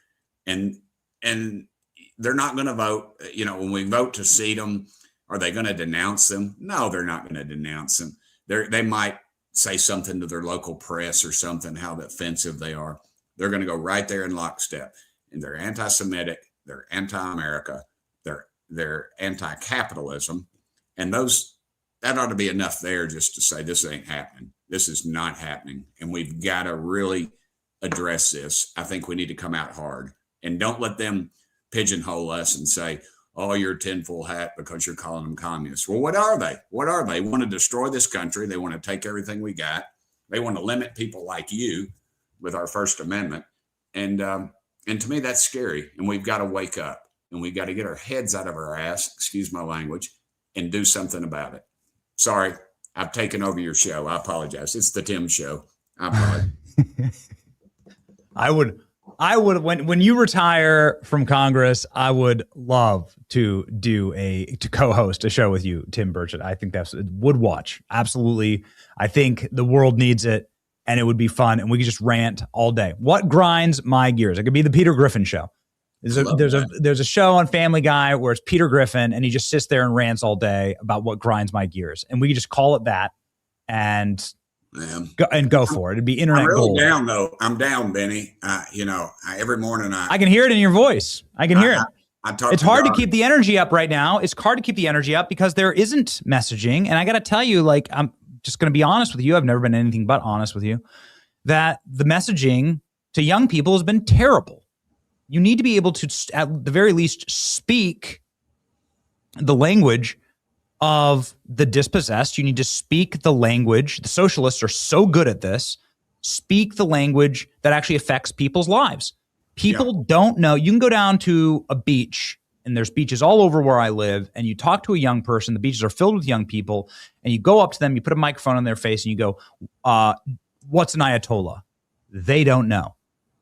and they're not going to vote. When we vote to seat them, are they going to denounce them? No, they're not going to denounce them. They might say something to their local press or something, how offensive they are. They're going to go right there in lockstep. and they're anti-Semitic, they're anti-America, they're anti-capitalism, and that ought to be enough there just to say this ain't happening. This is not happening, and we've got to really address this. I think we need to come out hard, and don't let them pigeonhole us and say, "Oh, you're a tinfoil hat because you're calling them communists." Well, what are they? What are they? They want to destroy this country. They want to take everything we got. They want to limit people like you with our First Amendment, and to me, that's scary. And we've got to wake up. And we got to get our heads out of our ass, excuse my language, and do something about it. Sorry, I've taken over your show. I apologize. It's the Tim Show. I apologize. I would when you retire from Congress, I would love to to co-host a show with you, Tim Burchett. I think would watch. Absolutely. I think the world needs it, and it would be fun, and we could just rant all day. What grinds my gears? It could be the Peter Griffin Show. There's a show on Family Guy where it's Peter Griffin, and he just sits there and rants all day about what grinds my gears, and we could just call it that and go for it. It'd be internet I'm really gold. down though. I'm down, Benny. Every morning I can hear it in your voice. I can hear it. It's hard to God. keep the energy up right now. It's hard to keep the energy up because there isn't messaging, and I got to tell you, I'm just going to be honest with you. I've never been anything but honest with you. That the messaging to young people has been terrible. You need to be able to, at the very least, speak the language of the dispossessed. You need to speak the language. The socialists are so good at this. Speak the language that actually affects people's lives. People don't know. You can go down to a beach, and there's beaches all over where I live, and you talk to a young person. The beaches are filled with young people, and you go up to them, you put a microphone on their face, and you go, what's an Ayatollah? They don't know.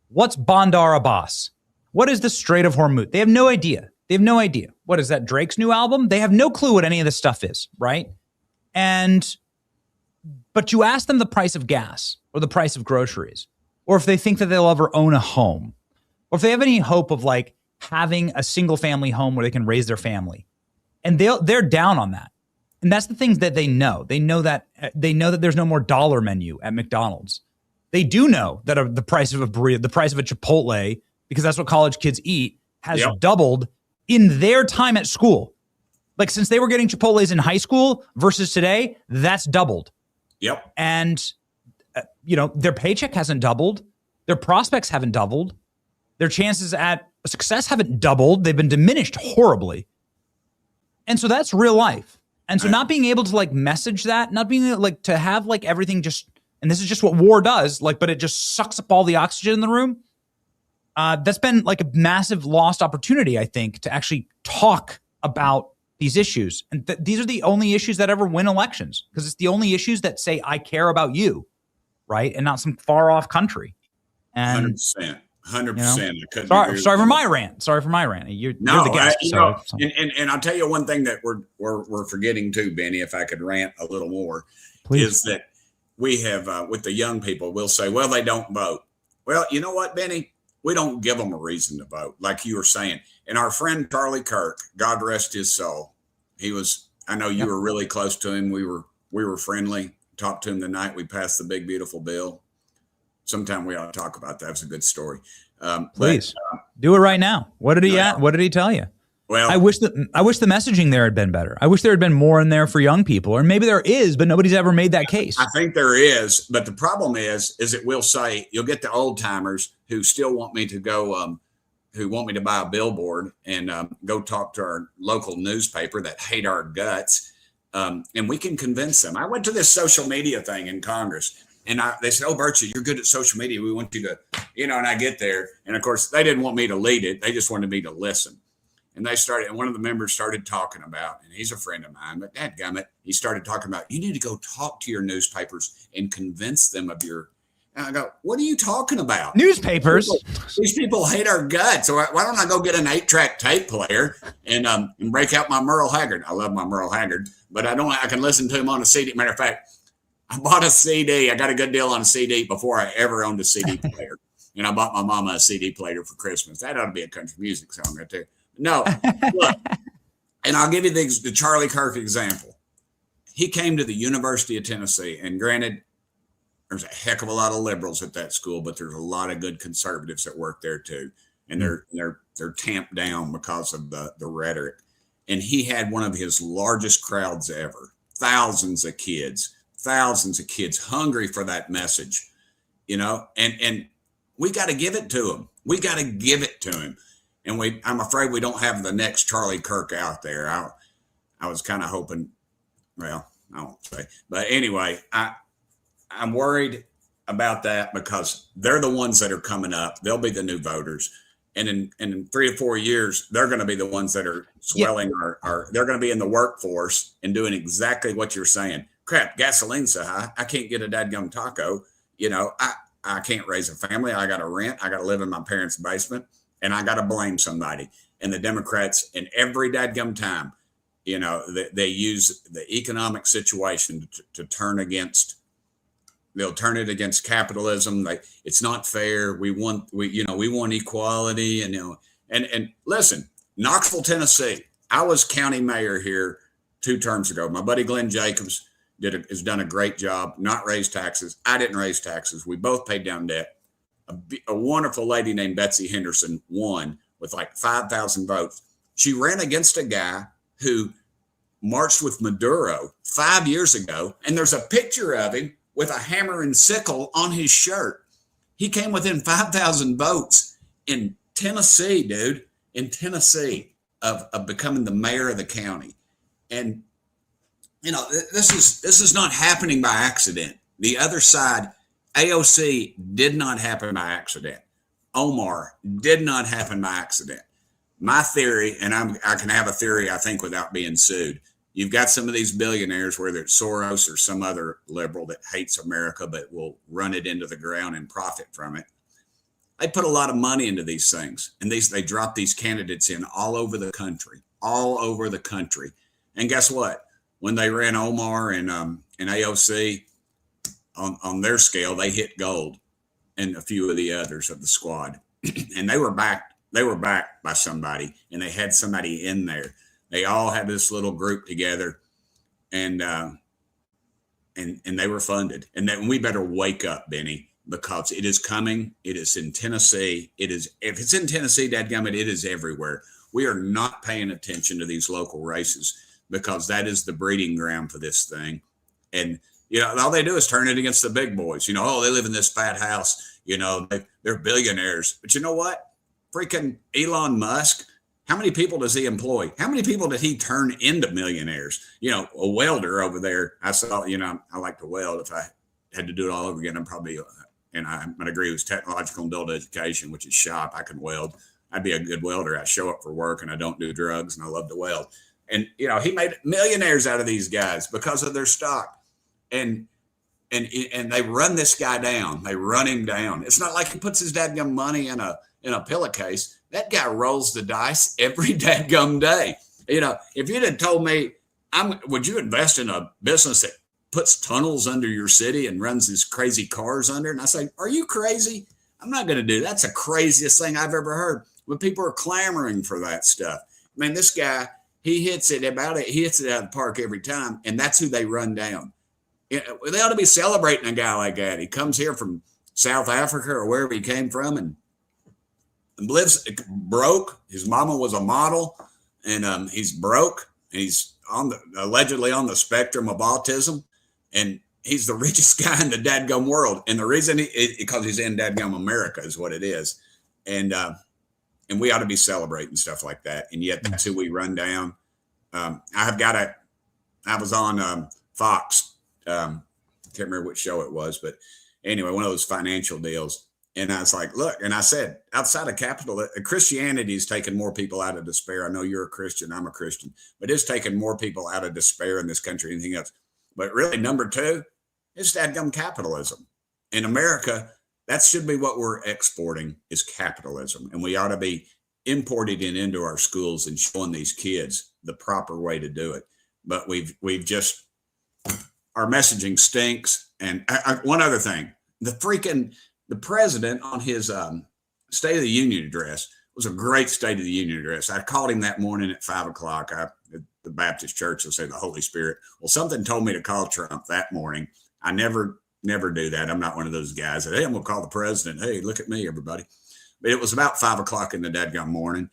What's Bandar Abbas? What is the Strait of Hormuz? They have no idea. They have no idea. What is that, Drake's new album? They have no clue what any of this stuff is, right? But you ask them the price of gas or the price of groceries, or if they think that they'll ever own a home, or if they have any hope of having a single family home where they can raise their family. And they're down on that. And that's the things that they know. They know that there's no more dollar menu at McDonald's. They do know that the price of a burrito, the price of a Chipotle, because that's what college kids eat, has doubled in their time at school. Since they were getting Chipotles in high school versus today, that's doubled. Yep. And, their paycheck hasn't doubled. Their prospects haven't doubled. Their chances at success haven't doubled. They've been diminished horribly. And so that's real life. And so not being able to message that, not being able to have everything just, and this is just what war does, but it just sucks up all the oxygen in the room. That's been a massive lost opportunity, I think, to actually talk about these issues. And these are the only issues that ever win elections, because it's the only issues that say, I care about you, right? And not some far off country. And 100%. 100%. Sorry for my rant. Sorry for my rant. You're the guest. And I'll tell you one thing that we're forgetting too, Benny, if I could rant a little more, Please. Is that we have, with the young people, we'll say, well, they don't vote. Well, you know what, Benny? We don't give them a reason to vote, like you were saying. And our friend Charlie Kirk, God rest his soul, I know you were really close to him. We were friendly. Talked to him the night we passed the big, beautiful bill. Sometime we ought to talk about that. It's a good story. Please do it right now. What did he tell you? Well, I wish the messaging there had been better. I wish there had been more in there for young people, or maybe there is, but nobody's ever made that case. I think there is, but the problem is it will say, you'll get the old timers who still want me to go, who want me to buy a billboard and go talk to our local newspaper that hate our guts. And we can convince them. I went to this social media thing in Congress, and they said, "Oh, Birchie, you're good at social media. We want you to, and I get there. And of course, they didn't want me to lead it. They just wanted me to listen. And and one of the members started talking about, and he's a friend of mine, but dadgummit, he started talking about, you need to go talk to your newspapers and convince them of your, and I go, what are you talking about? Newspapers? These people hate our guts. So why don't I go get an 8-track tape player and break out my Merle Haggard? I love my Merle Haggard, but I can listen to him on a CD. Matter of fact, I bought a CD. I got a good deal on a CD before I ever owned a CD player. And I bought my mama a CD player for Christmas. That ought to be a country music song right there. No, look, and I'll give you the Charlie Kirk example. He came to the University of Tennessee, and granted, there's a heck of a lot of liberals at that school, but there's a lot of good conservatives that work there too. and they're tamped down because of the rhetoric. And he had one of his largest crowds ever, thousands of kids hungry for that message, and we got to give it to him. We got to give it to him. And I'm afraid we don't have the next Charlie Kirk out there. I was kind of hoping, well, I won't say, but anyway, I'm worried about that because they're the ones that are coming up. They'll be the new voters. And in 3 or 4 years, they're going to be the ones that are swelling they're going to be in the workforce and doing exactly what you're saying. Crap, gasoline's so high, I can't get a dadgum taco. I can't raise a family. I got to rent. I got to live in my parents' basement, and I got to blame somebody. And the Democrats, in every dadgum time, they use the economic situation to turn against. They'll turn it against capitalism. Like, it's not fair. We want equality. And listen, Knoxville, Tennessee. I was county mayor here 2 terms ago. My buddy Glenn Jacobs has done a great job. Not raised taxes. I didn't raise taxes. We both paid down debt. A wonderful lady named Betsy Henderson won with like 5,000 votes. She ran against a guy who marched with Maduro 5 years ago, and there's a picture of him with a hammer and sickle on his shirt. He came within 5,000 votes in Tennessee, dude, of becoming the mayor of the county. And, this is not happening by accident. The other side, AOC, did not happen by accident. Omar did not happen by accident. My theory, and I can have a theory, I think, without being sued. You've got some of these billionaires, whether it's Soros or some other liberal that hates America but will run it into the ground and profit from it. They put a lot of money into these things, and they drop these candidates in all over the country. And guess what? When they ran Omar and AOC on their scale, they hit gold, and a few of the others of the squad, and they were backed by somebody, and they had somebody in there. They all had this little group together, and they were funded. And then we better wake up, Benny, because it is coming. It is in Tennessee. If it's in Tennessee, dadgummit, it is everywhere. We are not paying attention to these local races because that is the breeding ground for this thing. And all they do is turn it against the big boys. They live in this fat house. They're billionaires. But you know what? Freaking Elon Musk. How many people does he employ? How many people did he turn into millionaires? A welder over there. I saw, I like to weld. If I had to do it all over again, I'm probably, and I might agree with technological and adult education, which is shop. I can weld. I'd be a good welder. I show up for work and I don't do drugs and I love to weld. And, he made millionaires out of these guys because of their stock. And they run this guy down. They run him down. It's not like he puts his dadgum money in a pillowcase. That guy rolls the dice every dadgum day. If you'd have told me, would you invest in a business that puts tunnels under your city and runs these crazy cars under? And I say, are you crazy? I'm not going to do that. That's the craziest thing I've ever heard. When people are clamoring for that stuff. Man, this guy, he hits it out of the park every time, and that's who they run down. They ought to be celebrating a guy like that. He comes here from South Africa or wherever he came from and lives broke. His mama was a model, and he's broke. And he's allegedly on the spectrum of autism, and he's the richest guy in the dadgum world. And the reason because he's in dadgum America is what it is. And we ought to be celebrating stuff like that. And yet that's who we run down. I was on Fox. Can't remember which show it was, but anyway, one of those financial deals. And I was like, look, and I said, outside of capital, Christianity is taking more people out of despair. I know you're a Christian, I'm a Christian, but it's taking more people out of despair in this country than anything else. But really, number 2 is dadgum capitalism. In America, that should be what we're exporting is capitalism. And we ought to be importing it into our schools and showing these kids the proper way to do it. But we've just, our messaging stinks. And one other thing, the president on his State of the Union address was a great State of the Union address. I called him that morning at 5:00. At the Baptist church, they'll say the Holy Spirit. Well, something told me to call Trump that morning. I never do that. I'm not one of those guys that, hey, I'm going to call the president. Hey, look at me, everybody. But it was about 5 o'clock in the dadgum morning.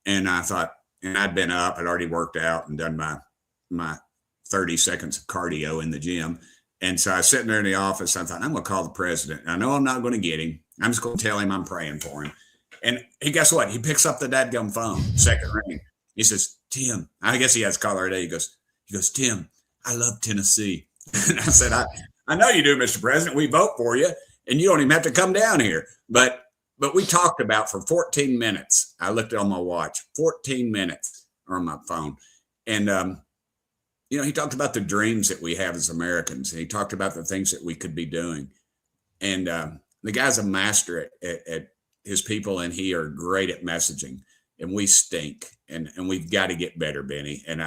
And I thought, and I'd been up, I'd already worked out and done my 30 seconds of cardio in the gym. And so I was sitting there in the office. I thought, I'm going to call the president. I know I'm not going to get him. I'm just going to tell him I'm praying for him. And guess what? He picks up the dadgum phone, second ring. He says, Tim, I guess he has caller ID. He goes, Tim, I love Tennessee. And I said, I know you do, Mr. President. We vote for you, and you don't even have to come down here. But we talked about for 14 minutes. I looked on my watch, 14 minutes on my phone. And, he talked about the dreams that we have as Americans. And he talked about the things that we could be doing. And the guy's a master at his people, and he are great at messaging. And we stink, and we've got to get better, Benny. And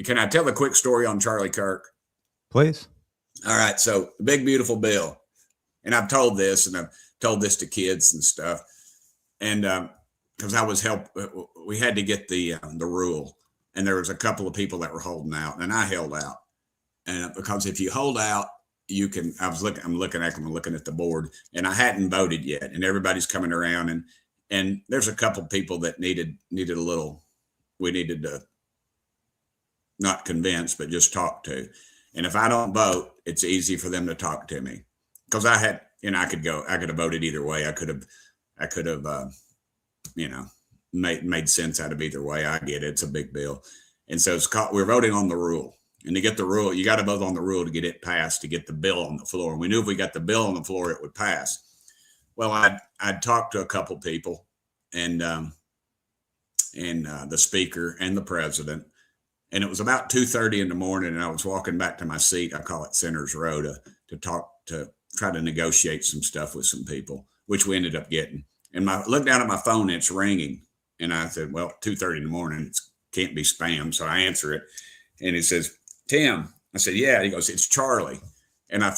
can I tell a quick story on Charlie Kirk? Please. All right. So the big, beautiful bill. And I've told this, and I've told this to kids and stuff. And because we had to get the rule. And there was a couple of people that were holding out, and I held out. And because if you hold out, I'm looking at the board, and I hadn't voted yet, and everybody's coming around, and there's a couple of people that needed a little, we needed to not convince, but just talk to. And if I don't vote, it's easy for them to talk to me, because I could have voted either way. I could have, made sense out of either way. I get it. It's a big bill. And so we're voting on the rule. And to get the rule, you got to vote on the rule to get it passed, to get the bill on the floor. And we knew if we got the bill on the floor, it would pass. Well, I'd talked to a couple people, and the speaker and the president. And it was about 2:30 in the morning, and I was walking back to my seat. I call it Center's Row to try to negotiate some stuff with some people, which we ended up getting. And I looked down at my phone, and it's ringing. And I said, well, 2:30 in the morning, it can't be spam. So I answer it. And he says, Tim. I said, yeah. He goes, it's Charlie. And I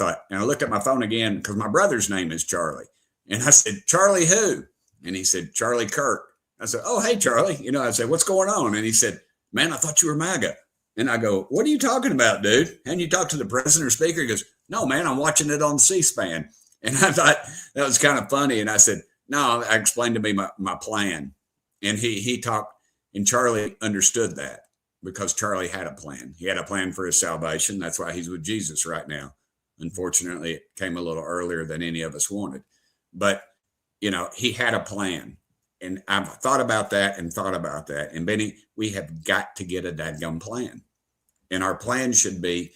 looked at my phone again, because my brother's name is Charlie. And I said, Charlie who? And he said, Charlie Kirk. I said, oh, hey, Charlie. I said, what's going on? And he said, man, I thought you were MAGA. And I go, what are you talking about, dude? Hadn't you talked to the president or speaker? He goes, no, man, I'm watching it on C-SPAN. And I thought that was kind of funny. And I said, no, I explained to me my plan. And he talked, and Charlie understood that, because Charlie had a plan. He had a plan for his salvation. That's why he's with Jesus right now. Unfortunately, it came a little earlier than any of us wanted. But, he had a plan. And I've thought about that. And Benny, we have got to get a dadgum plan. And our plan should be,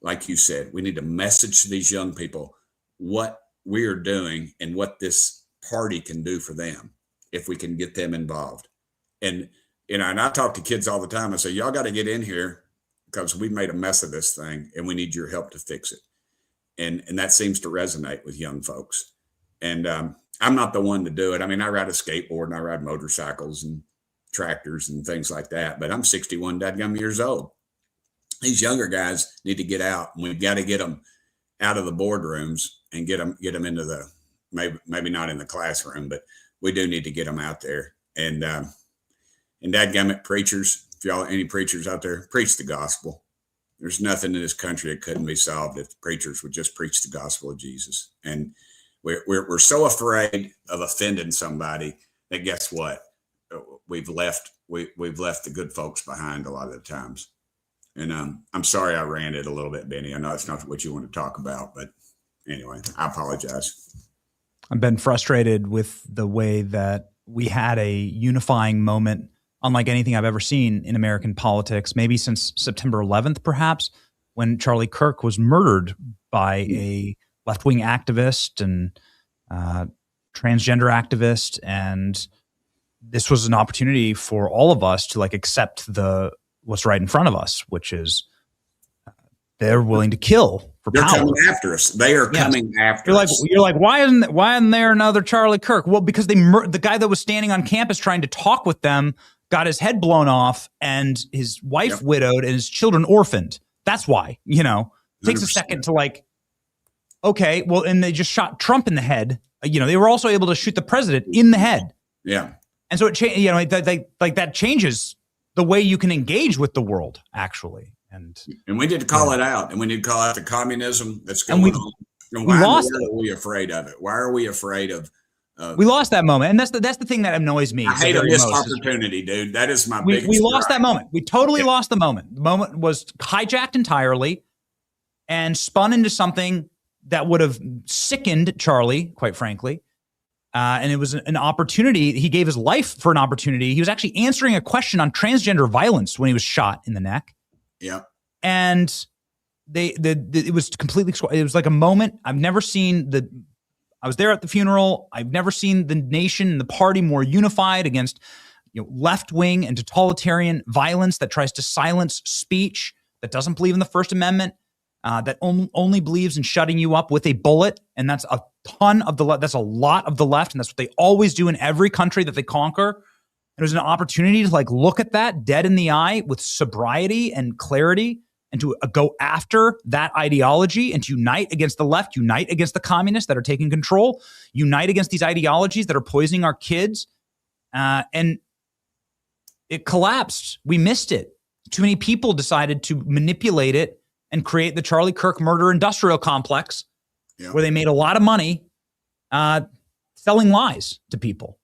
like you said, we need to message to these young people what we are doing and what this party can do for them if we can get them involved. And I talk to kids all the time. I say, y'all got to get in here, because we made a mess of this thing, and we need your help to fix it. And that seems to resonate with young folks. And I'm not the one to do it. I mean, I ride a skateboard, and I ride motorcycles and tractors and things like that, but I'm 61 dadgum years old. These younger guys need to get out, and we've got to get them out of the boardrooms and get them into the, maybe not in the classroom, but we do need to get them out there. And dadgummit, preachers, if y'all any preachers out there, preach the gospel. There's nothing in this country that couldn't be solved if the preachers would just preach the gospel of Jesus. And we're so afraid of offending somebody that, guess what? We've left the good folks behind a lot of the times. And I'm sorry I ranted a little bit, Benny. I know it's not what you want to talk about, but anyway, I apologize. I've been frustrated with the way that we had a unifying moment unlike anything I've ever seen in American politics, maybe since September 11th, perhaps, when Charlie Kirk was murdered by a left-wing activist and transgender activist. And this was an opportunity for all of us to accept what's right in front of us, which is they're willing to kill for They're power. coming after us. They are coming after us. You're like, why isn't there another Charlie Kirk? Well, because the guy that was standing on campus trying to talk with them got his head blown off and his wife widowed and his children orphaned. That's why, it takes 100%. A second to okay, well, and they just shot Trump in the head. They were also able to shoot the president in the head. Yeah. And so that changes the way you can engage with the world, actually. And we need to call it out, and we need to call out the communism that's going on. And why are we afraid of it? Why are we afraid of We lost that moment, and that's the thing that annoys me. I hate a the missed most. opportunity, dude. That is my biggest. We lost that moment. We totally Yeah. lost the moment. The moment was hijacked entirely and spun into something that would have sickened Charlie, quite frankly. And it was an opportunity. He gave his life for an opportunity. He was actually answering a question on transgender violence when he was shot in the neck. Yeah. And it was completely, it was like a moment. I've never seen I was there at the funeral. I've never seen the nation and the party more unified against left-wing and totalitarian violence that tries to silence speech, that doesn't believe in the First Amendment, that only believes in shutting you up with a bullet. And that's a ton of the left. That's a lot of the left. And that's what they always do in every country that they conquer. It was an opportunity to look at that dead in the eye with sobriety and clarity, and to go after that ideology and to unite against the left, unite against the communists that are taking control, unite against these ideologies that are poisoning our kids. And it collapsed. We missed it. Too many people decided to manipulate it and create the Charlie Kirk murder industrial complex, where they made a lot of money selling lies to people.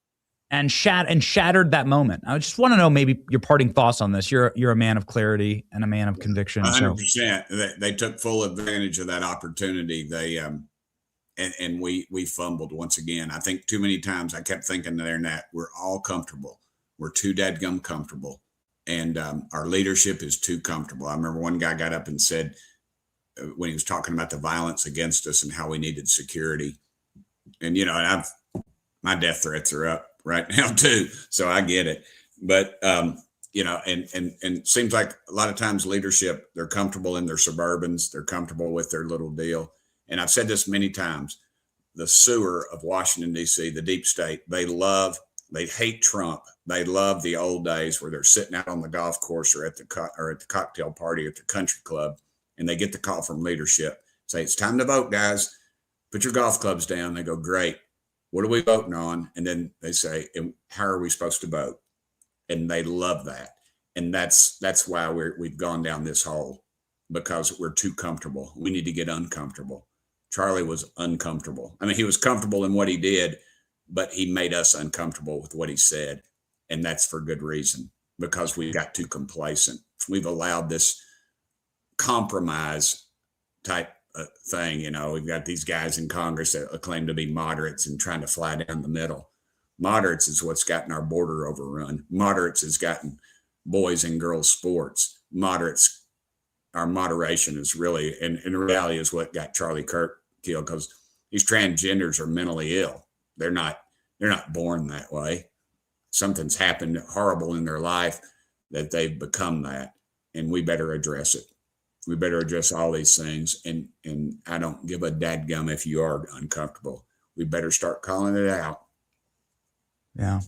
And shattered that moment. I just want to know maybe your parting thoughts on this. You're a man of clarity and a man of conviction. 100%. They took full advantage of that opportunity. They and we fumbled once again. I think too many times I kept thinking there and that we're all comfortable. We're too dadgum comfortable, and our leadership is too comfortable. I remember one guy got up and said when he was talking about the violence against us and how we needed security, and my death threats are up right now too. So I get it. But, and it seems like a lot of times leadership, they're comfortable in their Suburbans. They're comfortable with their little deal. And I've said this many times, the sewer of Washington, D.C., the deep state, they hate Trump. They love the old days where they're sitting out on the golf course or at the cocktail party at the country club. And they get the call from leadership. Say, it's time to vote, guys. Put your golf clubs down. They go, great. What are we voting on? And then they say, how are we supposed to vote? And they love that. And that's why we've gone down this hole, because we're too comfortable. We need to get uncomfortable. Charlie was uncomfortable. I mean, he was comfortable in what he did, but he made us uncomfortable with what he said. And that's for good reason, because we got too complacent. We've allowed this compromise type thing. We've got these guys in Congress that claim to be moderates and trying to fly down the middle. Moderates is what's gotten our border overrun. Moderates has gotten boys and girls sports. Our moderation is really, and in reality, is what got Charlie Kirk killed, because these transgenders are mentally ill. They're not born that way. Something's happened horrible in their life that they've become that, and we better address it. We better address all these things, and I don't give a dadgum if you are uncomfortable. We better start calling it out. Yeah.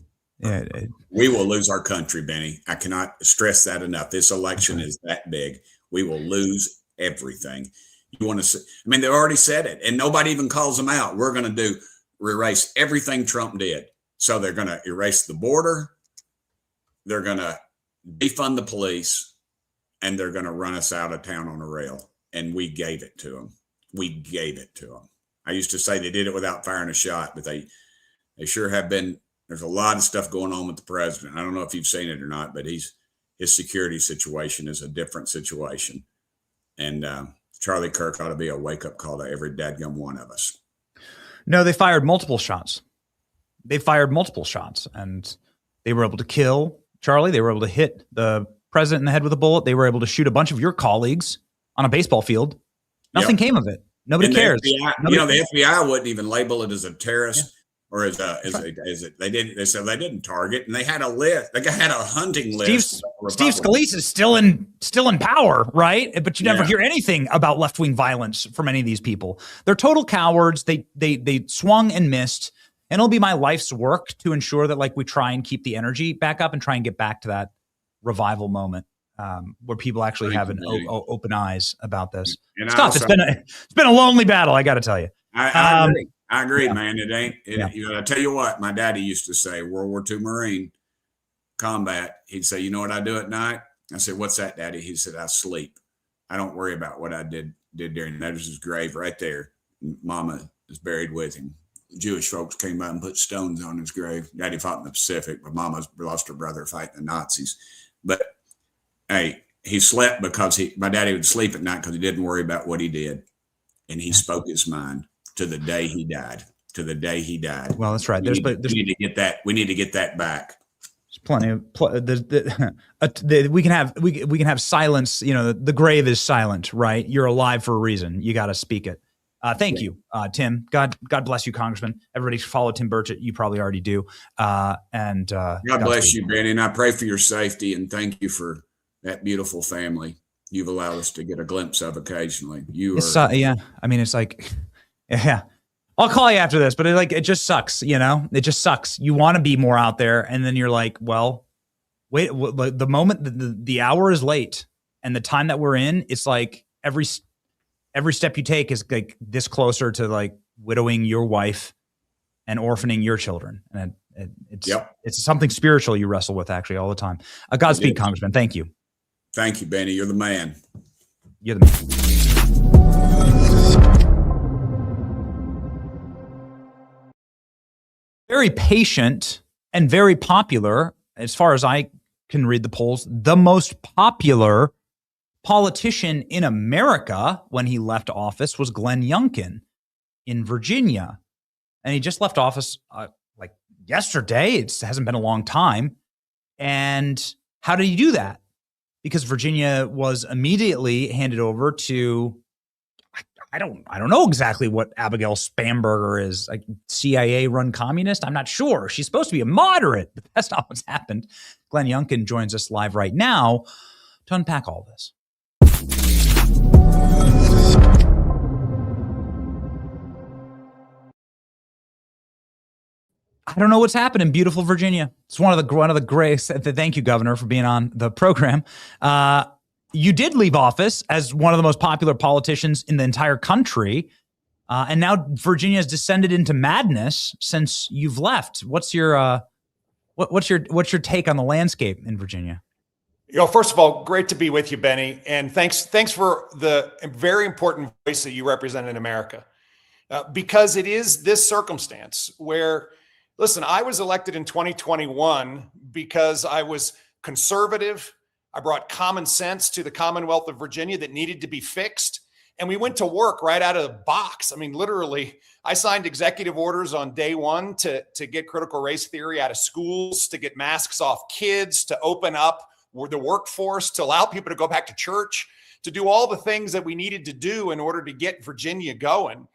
We will lose our country, Benny. I cannot stress that enough. This election is that big. We will lose everything. You want to see? I mean, they already said it, and nobody even calls them out. We're going to erase everything Trump did. So they're going to erase the border. They're going to defund the police. And they're going to run us out of town on a rail. And we gave it to them. I used to say they did it without firing a shot, but they sure have been. There's a lot of stuff going on with the president. I don't know if you've seen it or not, but his security situation is a different situation. And Charlie Kirk ought to be a wake-up call to every dadgum one of us. No, they fired multiple shots. And they were able to kill Charlie. They were able to hit the president in the head with a bullet. They were able to shoot a bunch of your colleagues on a baseball field. Nothing came of it. Nobody cares. The FBI wouldn't even label it as a terrorist or as they didn't. They said they didn't target, and they had a list. They had a hunting list. Steve Scalise is still in power, right? But you never hear anything about left-wing violence from any of these people. They're total cowards. They swung and missed. And it'll be my life's work to ensure that we try and keep the energy back up and try and get back to that revival moment where people actually have open eyes about this. And Scott, it's been a lonely battle, I got to tell you. I agree, man. It ain't. I tell you what, my daddy used to say, World War II Marine combat. He'd say, "You know what I do at night?" I said, "What's that, Daddy?" He said, "I sleep. I don't worry about what I did during that." There's his grave right there. Mama is buried with him. Jewish folks came by and put stones on his grave. Daddy fought in the Pacific, but Mama lost her brother fighting the Nazis. But hey, he slept because my daddy would sleep at night because he didn't worry about what he did. And he spoke his mind to the day he died. To the day he died. Well, that's right. We need to get that. We need to get that back. There's plenty of we can have silence. You know, the grave is silent, right? You're alive for a reason. You got to speak it. Thank you, Tim. God bless you, Congressman. Everybody follow Tim Burchett. You probably already do. God bless you, Benny. And I pray for your safety and thank you for that beautiful family you've allowed us to get a glimpse of occasionally. Yeah. I mean, it's like, yeah. I'll call you after this, but it just sucks, you know? It just sucks. You want to be more out there, and then you're like, well, wait, the moment the hour is late, and the time that we're in, it's like every step you take is like this closer to like widowing your wife and orphaning your children. And it's something spiritual you wrestle with actually all the time. Godspeed, Congressman. Thank you. Thank you, Benny. You're the man. You're the man. Very patient and very popular, as far as I can read the polls, the most popular politician in America when he left office was Glenn Youngkin in Virginia. And he just left office like yesterday. It hasn't been a long time. And how did he do that? Because Virginia was immediately handed over to, I don't know exactly what Abigail Spamberger is, like CIA-run communist. I'm not sure. She's supposed to be a moderate, but that's not what's happened. Glenn Youngkin joins us live right now to unpack all this. I don't know what's happened in beautiful Virginia. It's one of the greats. Thank you, Governor, for being on the program. You did leave office as one of the most popular politicians in the entire country, and now Virginia has descended into madness since you've left. What's your take on the landscape in Virginia? You know, first of all, great to be with you, Benny, and thanks for the very important voice that you represent in America, because it is this circumstance where, listen, I was elected in 2021 because I was conservative. I brought common sense to the Commonwealth of Virginia that needed to be fixed. And we went to work right out of the box. I mean, literally, I signed executive orders on day one to get critical race theory out of schools, to get masks off kids, to open up the workforce, to allow people to go back to church, to do all the things that we needed to do in order to get Virginia going.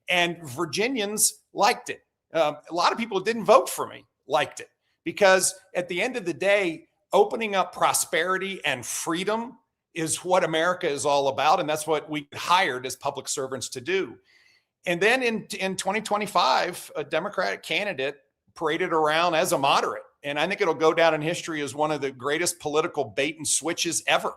And Virginians liked it. A lot of people who didn't vote for me liked it, because at the end of the day, opening up prosperity and freedom is what America is all about. And that's what we hired as public servants to do. And then in 2025, a Democratic candidate paraded around as a moderate. And I think it'll go down in history as one of the greatest political bait and switches ever.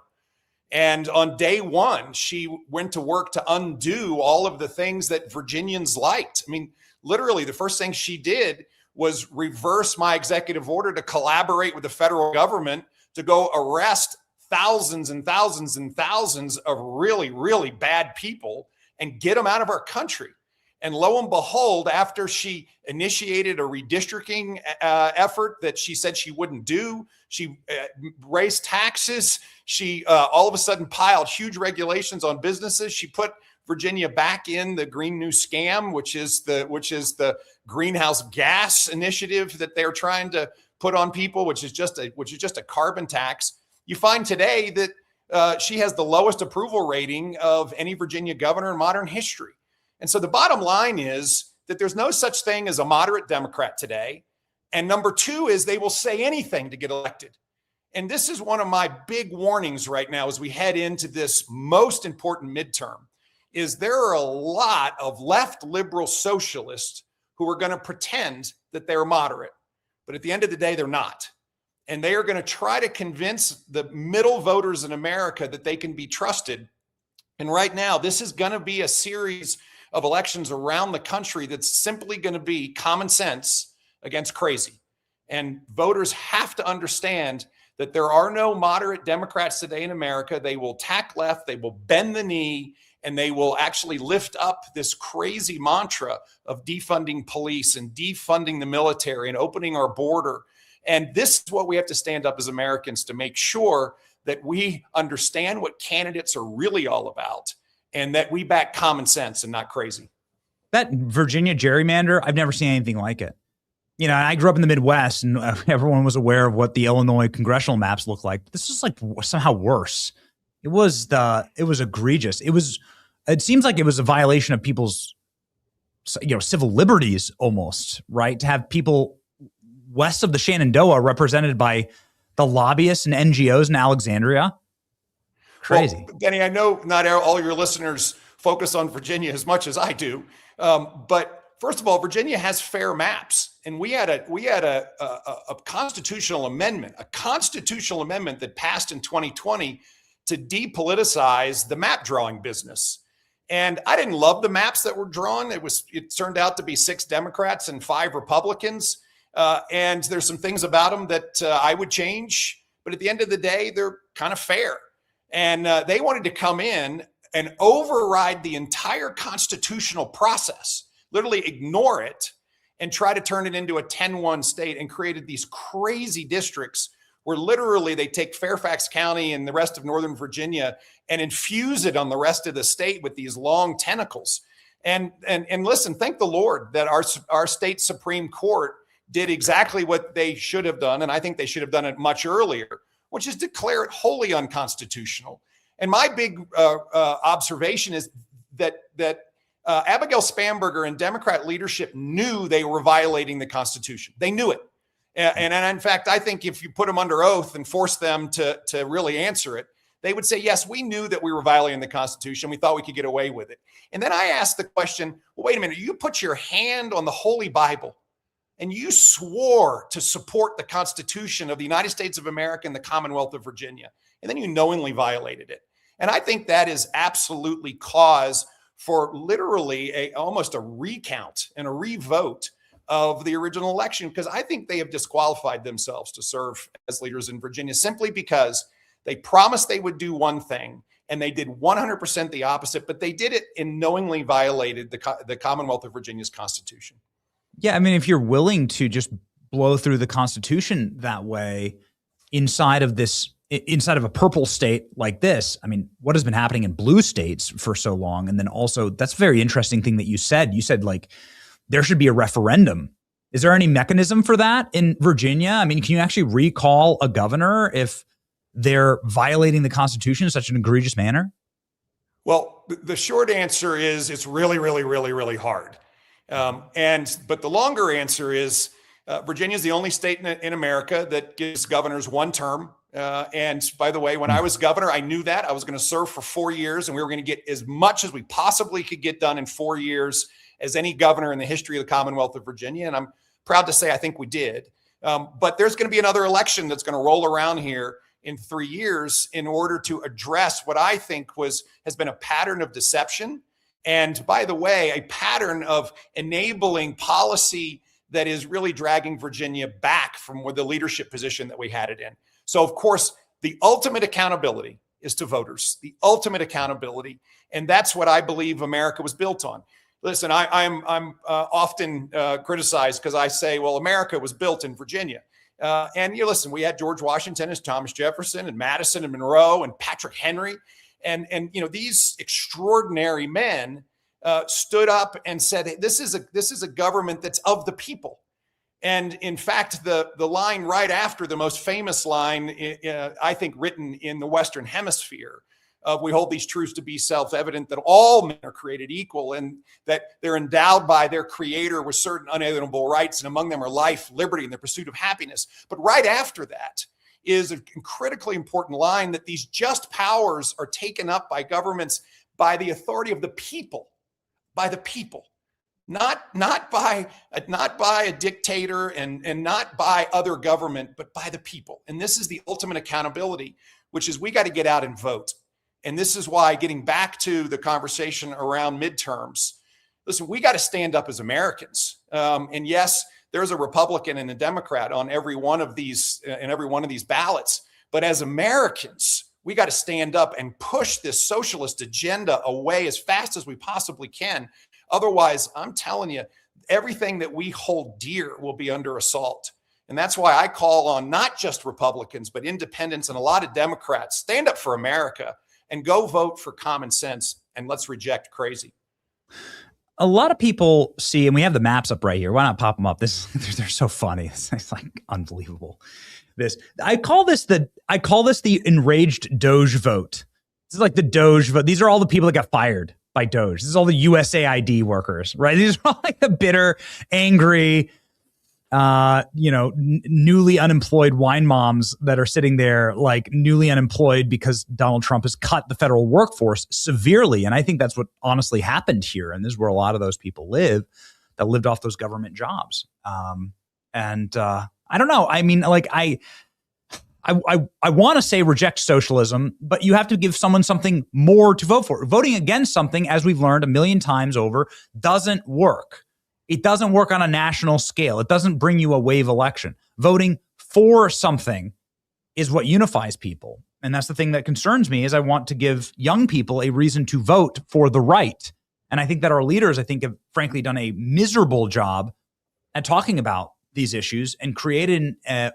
And on day one, she went to work to undo all of the things that Virginians liked. I mean, literally, the first thing she did was reverse my executive order to collaborate with the federal government to go arrest thousands and thousands and thousands of really, really bad people and get them out of our country. And lo and behold, after she initiated a redistricting effort that she said she wouldn't do, she raised taxes. She all of a sudden piled huge regulations on businesses. She put Virginia back in the Green New Scam, which is the greenhouse gas initiative that they're trying to put on people, which is just a carbon tax. You find today that she has the lowest approval rating of any Virginia governor in modern history. And so the bottom line is that there's no such thing as a moderate Democrat today. And number two is they will say anything to get elected. And this is one of my big warnings right now as we head into this most important midterm, is there are a lot of left liberal socialists who are going to pretend that they're moderate. But at the end of the day, they're not. And they are going to try to convince the middle voters in America that they can be trusted. And right now, this is going to be a series of elections around the country that's simply going to be common sense against crazy. And voters have to understand that there are no moderate Democrats today in America. They will tack left, they will bend the knee, and they will actually lift up this crazy mantra of defunding police and defunding the military and opening our border. And this is what we have to stand up as Americans to make sure that we understand what candidates are really all about and that we back common sense and not crazy. That Virginia gerrymander, I've never seen anything like it. You know, I grew up in the Midwest and everyone was aware of what the Illinois congressional maps look like. This is like somehow worse. It was egregious. It seems like it was a violation of people's, civil liberties almost, right? To have people west of the Shenandoah represented by the lobbyists and NGOs in Alexandria. Crazy. Well, Benny, I know not all your listeners focus on Virginia as much as I do. But first of all, Virginia has fair maps, and we had a constitutional amendment that passed in 2020 to depoliticize the map drawing business. And I didn't love the maps that were drawn. It turned out to be 6 Democrats and 5 Republicans. And there's some things about them that I would change, but at the end of the day, they're kind of fair. And they wanted to come in and override the entire constitutional process, literally ignore it, and try to turn it into a 10-1 state, and created these crazy districts where literally they take Fairfax County and the rest of Northern Virginia and infuse it on the rest of the state with these long tentacles. And listen, thank the Lord that our state Supreme Court did exactly what they should have done, and I think they should have done it much earlier, which is declare it wholly unconstitutional. And my big observation is that Abigail Spanberger and Democrat leadership knew they were violating the Constitution. They knew it. And in fact, I think if you put them under oath and force them to really answer it, they would say, yes, we knew that we were violating the Constitution. We thought we could get away with it. And then I asked the question, well, wait a minute, you put your hand on the Holy Bible and you swore to support the Constitution of the United States of America and the Commonwealth of Virginia, and then you knowingly violated it. And I think that is absolutely cause for literally almost a recount and a revote of the original election, because I think they have disqualified themselves to serve as leaders in Virginia simply because they promised they would do one thing and they did 100% the opposite, but they did it and knowingly violated the Commonwealth of Virginia's Constitution. Yeah, I mean, if you're willing to just blow through the Constitution that way inside of a purple state like this, I mean, what has been happening in blue states for so long? And then also, that's a very interesting thing that you said. You said, like, there should be a referendum. Is there any mechanism for that in Virginia? I mean, can you actually recall a governor if they're violating the Constitution in such an egregious manner? Well, the short answer is it's really, really, really, really hard. But the longer answer is Virginia is the only state in America that gives governors 1 term. And by the way, when I was governor, I knew that I was going to serve for 4 years, and we were going to get as much as we possibly could get done in 4 years as any governor in the history of the Commonwealth of Virginia. And I'm proud to say I think we did. But there's going to be another election that's going to roll around here in 3 years in order to address what I think has been a pattern of deception. And by the way, a pattern of enabling policy that is really dragging Virginia back from the leadership position that we had it in. So, of course, the ultimate accountability is to voters, the ultimate accountability. And that's what I believe America was built on. Listen, I'm often criticized because I say, well, America was built in Virginia. And you listen, we had George Washington as Thomas Jefferson and Madison and Monroe and Patrick Henry. And these extraordinary men stood up and said, hey, this is a government that's of the people. And in fact, the line right after the most famous line, I think written in the Western Hemisphere, we hold these truths to be self-evident, that all men are created equal and that they're endowed by their creator with certain unalienable rights, and among them are life, liberty, and the pursuit of happiness. But right after that is a critically important line that these just powers are taken up by governments by the authority of the people, by the people, not by a dictator and not by other government, but by the people. And this is the ultimate accountability, which is we got to get out and vote. And this is why, getting back to the conversation around midterms, listen, we got to stand up as Americans. And yes, there's a Republican and a Democrat on every one of these ballots. But as Americans, We got to stand up and push this socialist agenda away as fast as we possibly can. Otherwise, I'm telling you, everything that we hold dear will be under assault. And that's why I call on not just Republicans, but independents and a lot of Democrats, stand up for America and go vote for common sense, and let's reject crazy. A lot of people see, and we have the maps up right here. Why not pop them up? They're so funny. It's like unbelievable. I call this the enraged Doge vote. This is like the Doge vote. These are all the people that got fired by Doge. This is all the USAID workers, right? These are all like the bitter, angry, newly unemployed wine moms that are sitting there like newly unemployed because Donald Trump has cut the federal workforce severely. And I think that's what honestly happened here. And this is where a lot of those people live that lived off those government jobs. I don't know. I mean, like I want to say reject socialism, but you have to give someone something more to vote for. Voting against something, as we've learned a million times over, doesn't work. It doesn't work on a national scale. It doesn't bring you a wave election. Voting for something is what unifies people. And that's the thing that concerns me, is I want to give young people a reason to vote for the right. And I think that our leaders, have frankly done a miserable job at talking about these issues and creating an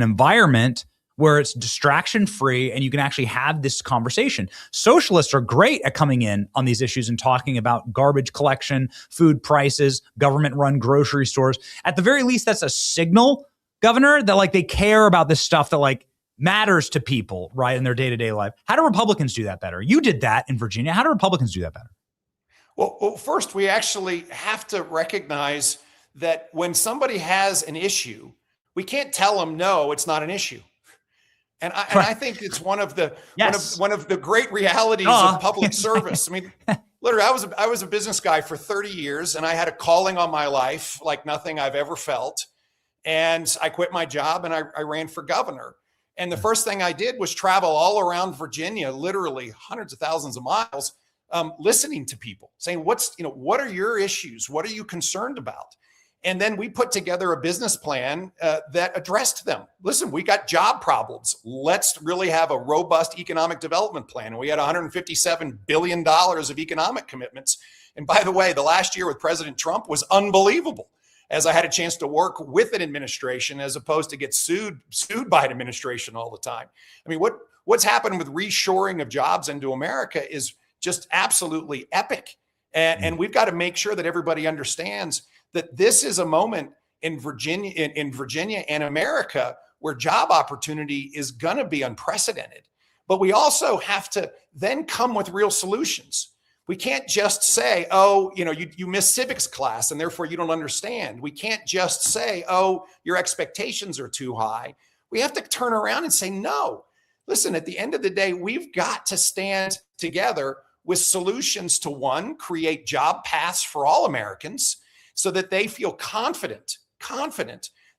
environment where it's distraction free and you can actually have this conversation. Socialists are great at coming in on these issues and talking about garbage collection, food prices, government run grocery stores. At the very least, that's a signal, Governor, that like they care about this stuff that like matters to people, right, in their day-to-day life. How do Republicans do that better? You did that in Virginia. How do Republicans do that better? Well, first, we actually have to recognize that when somebody has an issue, we can't tell them, no, it's not an issue. And I think it's one of the great realities of public service. I mean, literally, I was a business guy for 30 years, and I had a calling on my life like nothing I've ever felt. And I quit my job and I ran for governor. And the first thing I did was travel all around Virginia, literally hundreds of thousands of miles, listening to people, saying, what are your issues? What are you concerned about? And then we put together a business plan that addressed them. Listen, we got job problems. Let's really have a robust economic development plan. And we had $157 billion of economic commitments. And by the way, the last year with President Trump was unbelievable, as I had a chance to work with an administration as opposed to get sued by an administration all the time. I mean, what's happened with reshoring of jobs into America is just absolutely epic. And we've got to make sure that everybody understands that this is a moment in Virginia and America where job opportunity is going to be unprecedented. But we also have to then come with real solutions. We can't just say, oh, you missed civics class and therefore you don't understand. We can't just say, oh, your expectations are too high. We have to turn around and say, no. Listen, at the end of the day, we've got to stand together with solutions to, one, create job paths for all Americans, so that they feel confident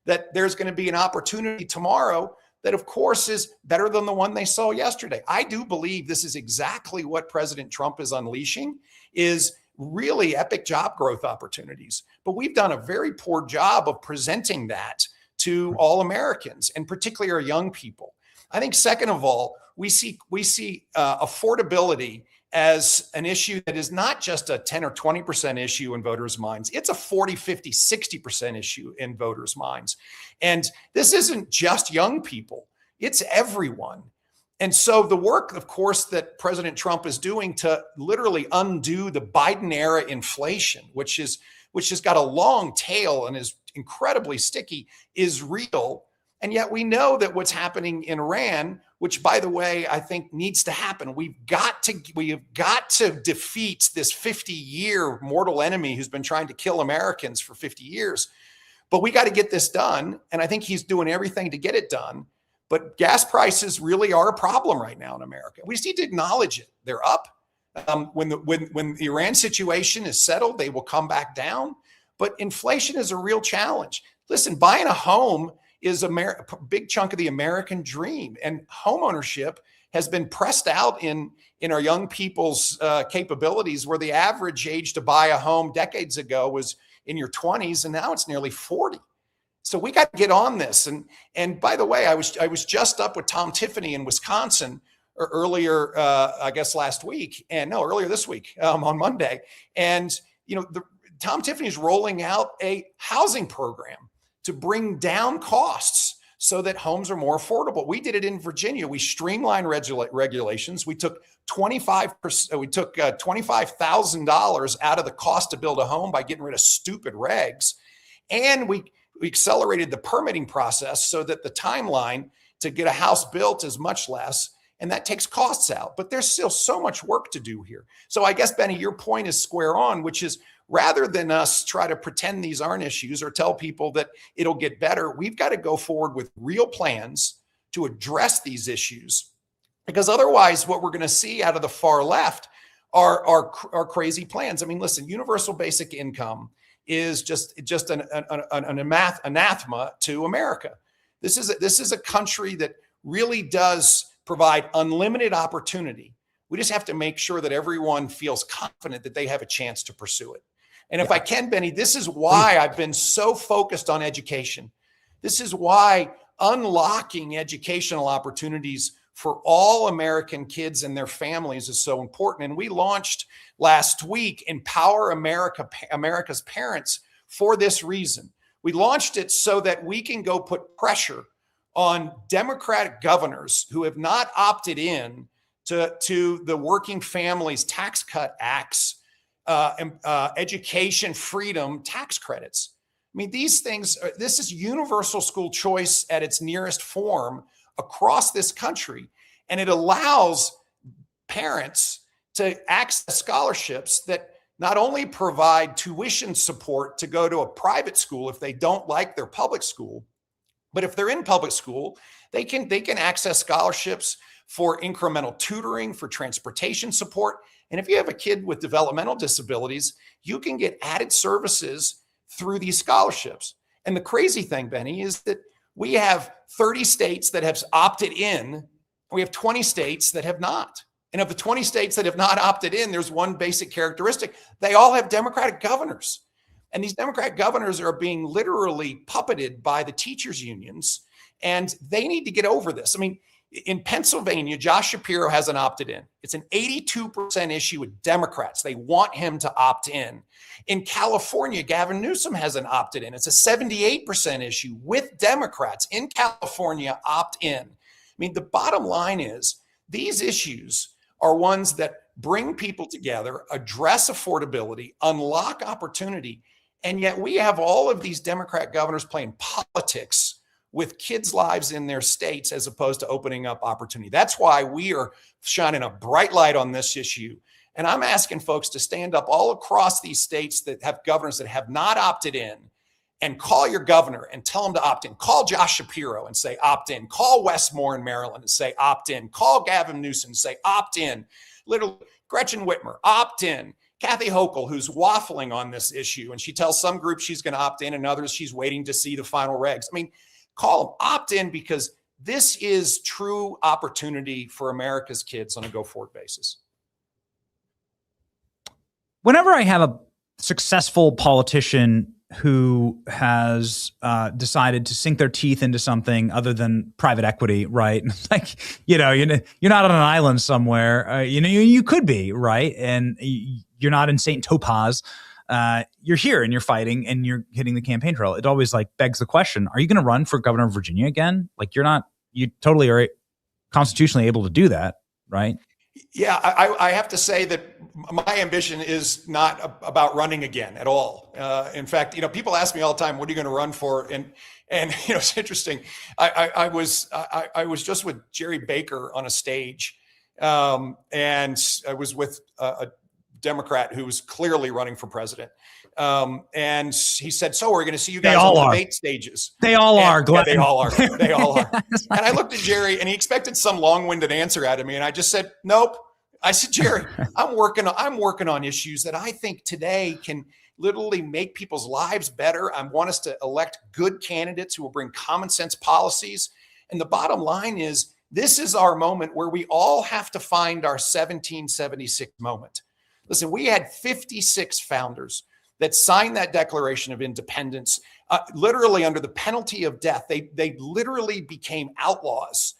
that there's going to be an opportunity tomorrow that, of course, is better than the one they saw yesterday. I do believe this is exactly what President Trump is unleashing, is really epic job growth opportunities. But we've done a very poor job of presenting that to all Americans, and particularly our young people. I think, second of all, we see affordability as an issue that is not just a 10 or 20% issue in voters' minds. It's a 40, 50, 60% issue in voters' minds. And this isn't just young people, it's everyone. And so the work, of course, that President Trump is doing to literally undo the Biden era inflation, which has got a long tail and is incredibly sticky, is real. And yet we know that what's happening in Iran, which, by the way, I think needs to happen. We have got to defeat this 50-year mortal enemy who's been trying to kill Americans for 50 years. But we got to get this done. And I think he's doing everything to get it done. But gas prices really are a problem right now in America. We just need to acknowledge it. They're up. When the Iran situation is settled, they will come back down. But inflation is a real challenge. Listen, buying a home is a big chunk of the American dream, and home ownership has been pressed out in our young people's capabilities, where the average age to buy a home decades ago was in your 20s, and now it's nearly 40. So we got to get on this. And by the way, I was just up with Tom Tiffany in Wisconsin earlier, I guess earlier this week on Monday. And Tom Tiffany is rolling out a housing program to bring down costs so that homes are more affordable. We did it in Virginia. We streamlined regulations. We took $25,000 out of the cost to build a home by getting rid of stupid regs, and we accelerated the permitting process so that the timeline to get a house built is much less, and that takes costs out. But there's still so much work to do here. So I guess, Benny, your point is square on, which is rather than us try to pretend these aren't issues or tell people that it'll get better, we've got to go forward with real plans to address these issues. Because otherwise, what we're going to see out of the far left are crazy plans. I mean, listen, universal basic income is just an anathema to America. This is a country that really does provide unlimited opportunity. We just have to make sure that everyone feels confident that they have a chance to pursue it. And if I can, Benny, this is why I've been so focused on education. This is why unlocking educational opportunities for all American kids and their families is so important. And we launched last week Empower America's Parents for this reason. We launched it so that we can go put pressure on Democratic governors who have not opted in to the Working Families Tax Cut Act's education freedom tax credits. I mean, these things, this is universal school choice at its nearest form across this country. And it allows parents to access scholarships that not only provide tuition support to go to a private school if they don't like their public school, but if they're in public school, they can access scholarships for incremental tutoring, for transportation support. And if you have a kid with developmental disabilities, you can get added services through these scholarships. And the crazy thing, Benny, is that we have 30 states that have opted in. We have 20 states that have not. And of the 20 states that have not opted in, there's one basic characteristic. They all have Democratic governors. And these Democratic governors are being literally puppeted by the teachers' unions. And they need to get over this. I mean, in Pennsylvania, Josh Shapiro hasn't opted in. It's an 82% issue with Democrats. They want him to opt in. In California, Gavin Newsom hasn't opted in. It's a 78% issue with Democrats in California opt in. I mean, the bottom line is these issues are ones that bring people together, address affordability, unlock opportunity. And yet we have all of these Democrat governors playing politics with kids' lives in their states as opposed to opening up opportunity. That's why we are shining a bright light on this issue. And I'm asking folks to stand up all across these states that have governors that have not opted in and call your governor and tell him to opt in. Call Josh Shapiro and say opt in. Call Wes Moore in Maryland and say opt in. Call Gavin Newsom and say opt in. Literally, Gretchen Whitmer, opt in. Kathy Hochul, who's waffling on this issue, and she tells some groups she's going to opt in and others she's waiting to see the final regs. I mean, call them, opt in, because this is true opportunity for America's kids on a go-forward basis. Whenever I have a successful politician who has decided to sink their teeth into something other than private equity, right? Like, you're not on an island somewhere. You could be, right? And you're not in St. Topaz. You're here and you're fighting and you're hitting the campaign trail. It always begs the question, are you going to run for governor of Virginia again? You totally are constitutionally able to do that, right? Yeah, I have to say that my ambition is not about running again at all. In fact, people ask me all the time, what are you going to run for? And it's interesting. I was just with Jerry Baker on a stage, and I was with a Democrat who was clearly running for president. And he said, so we're going to see you guys on debate stages. They all are. Yeah, they all are. They all are. And I looked at Jerry and he expected some long-winded answer out of me. And I just said, nope. I said, Jerry, I'm working on issues that I think today can literally make people's lives better. I want us to elect good candidates who will bring common sense policies. And the bottom line is, this is our moment where we all have to find our 1776 moment. Listen, we had 56 founders that signed that Declaration of Independence literally under the penalty of death. They literally became outlaws.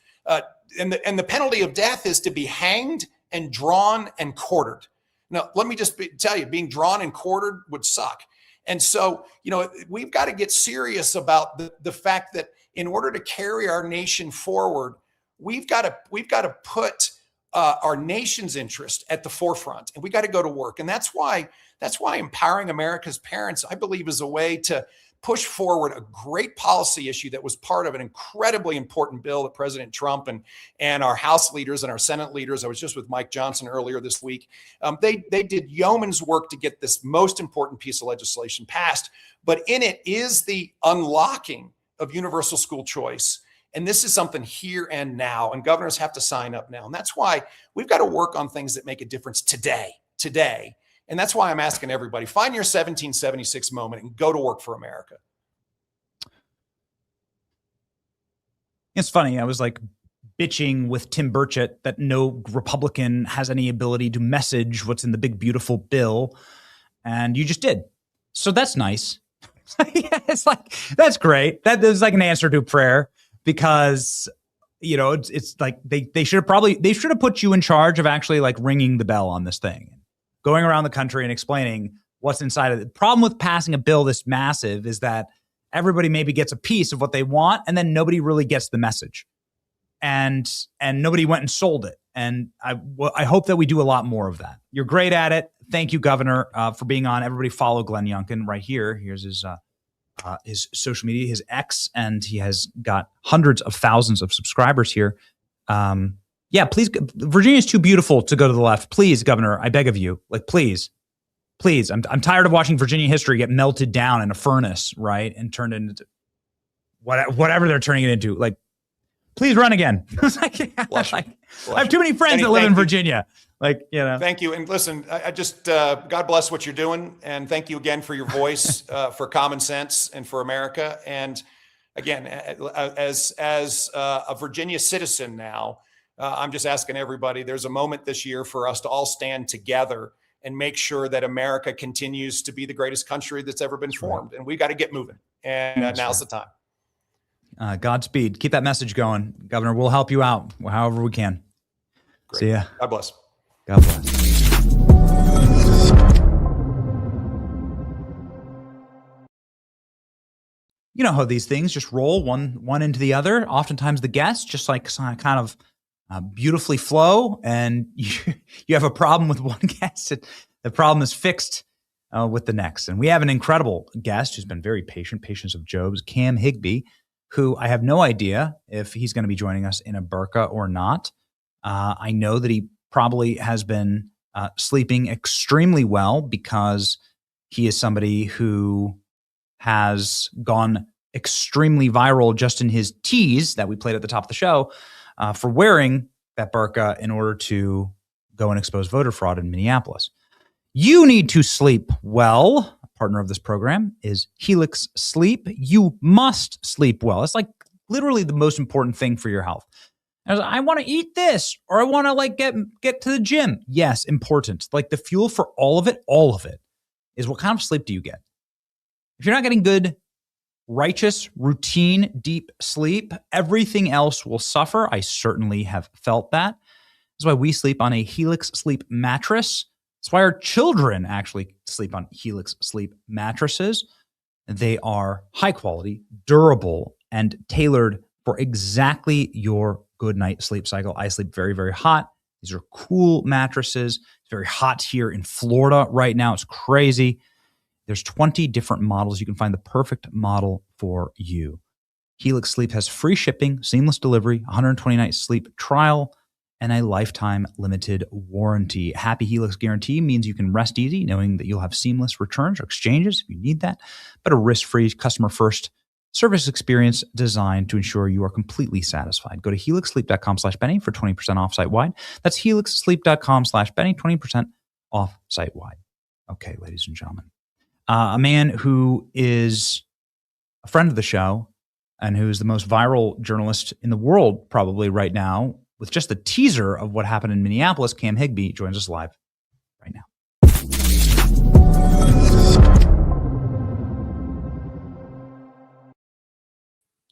And the penalty of death is to be hanged and drawn and quartered. Now, let me just tell you, being drawn and quartered would suck. And so, we've got to get serious about the fact that in order to carry our nation forward, we've got to put our nation's interest at the forefront, and we got to go to work. And that's why Empowering America's Parents, I believe, is a way to push forward a great policy issue that was part of an incredibly important bill that President Trump and our House leaders and our Senate leaders, I was just with Mike Johnson earlier this week, they did yeoman's work to get this most important piece of legislation passed. But in it is the unlocking of universal school choice. And this is something here and now, and governors have to sign up now. And that's why we've got to work on things that make a difference today. And that's why I'm asking everybody, find your 1776 moment and go to work for America. It's funny. I was like bitching with Tim Burchett that no Republican has any ability to message what's in the big, beautiful bill. And you just did. So that's nice. It's like, that's great. That is like an answer to a prayer, because it's like they should have put you in charge of actually like ringing the bell on this thing, going around the country and explaining what's inside of it. The problem with passing a bill this massive is that everybody maybe gets a piece of what they want, and then nobody really gets the message, and nobody went and sold it. And I hope that we do a lot more of that. You're great at it. Thank you, Governor, for being on. Everybody follow Glenn Youngkin right here. Here's his social media, his X, and he has got hundreds of thousands of subscribers here. Yeah, please. Virginia's too beautiful to go to the left. Please, Governor, I beg of you. Like, please. I'm tired of watching Virginia history get melted down in a furnace, right, and turned into whatever they're turning it into. Like, please run again. I have too many friends that live in Virginia. Thank you. And listen, I just, God bless what you're doing. And thank you again for your voice, for common sense and for America. And again, as a Virginia citizen now, I'm just asking everybody, there's a moment this year for us to all stand together and make sure that America continues to be the greatest country that's ever been formed. And we got to get moving. And now's the time. Godspeed. Keep that message going, Governor. We'll help you out however we can. Great. See ya. God bless. God bless. You know how these things just roll one into the other. Oftentimes the guests just like kind of beautifully flow, and you have a problem with one guest, the problem is fixed with the next. And we have an incredible guest who's been very patient, Patience of Job's Cam Higbee, who I have no idea if he's going to be joining us in a burqa or not. I know that he probably has been sleeping extremely well, because he is somebody who has gone extremely viral just in his tease that we played at the top of the show for wearing that burqa in order to go and expose voter fraud in Minneapolis. You need to sleep well. A partner of this program is Helix Sleep. You must sleep well. It's like literally the most important thing for your health. I want to eat this, or I want to like get to the gym. Yes, important. Like the fuel for all of it is what kind of sleep do you get? If you're not getting good, righteous, routine, deep sleep, everything else will suffer. I certainly have felt that. That's why we sleep on a Helix Sleep mattress. That's why our children actually sleep on Helix Sleep mattresses. They are high quality, durable, and tailored for exactly your good night sleep cycle. I sleep very, very hot. These are cool mattresses. It's very hot here in Florida right now. It's crazy. There's 20 different models. You can find the perfect model for you. Helix Sleep has free shipping, seamless delivery, 120-night sleep trial, and a lifetime limited warranty. Happy Helix guarantee means you can rest easy knowing that you'll have seamless returns or exchanges if you need that, but a risk-free, customer-first service experience designed to ensure you are completely satisfied. Go to helixsleep.com/Benny for 20% off site-wide. That's helixsleep.com/Benny, 20% off site-wide. Okay, ladies and gentlemen. A man who is a friend of the show and who's the most viral journalist in the world probably right now, with just the teaser of what happened in Minneapolis, Cam Higbee joins us live right now.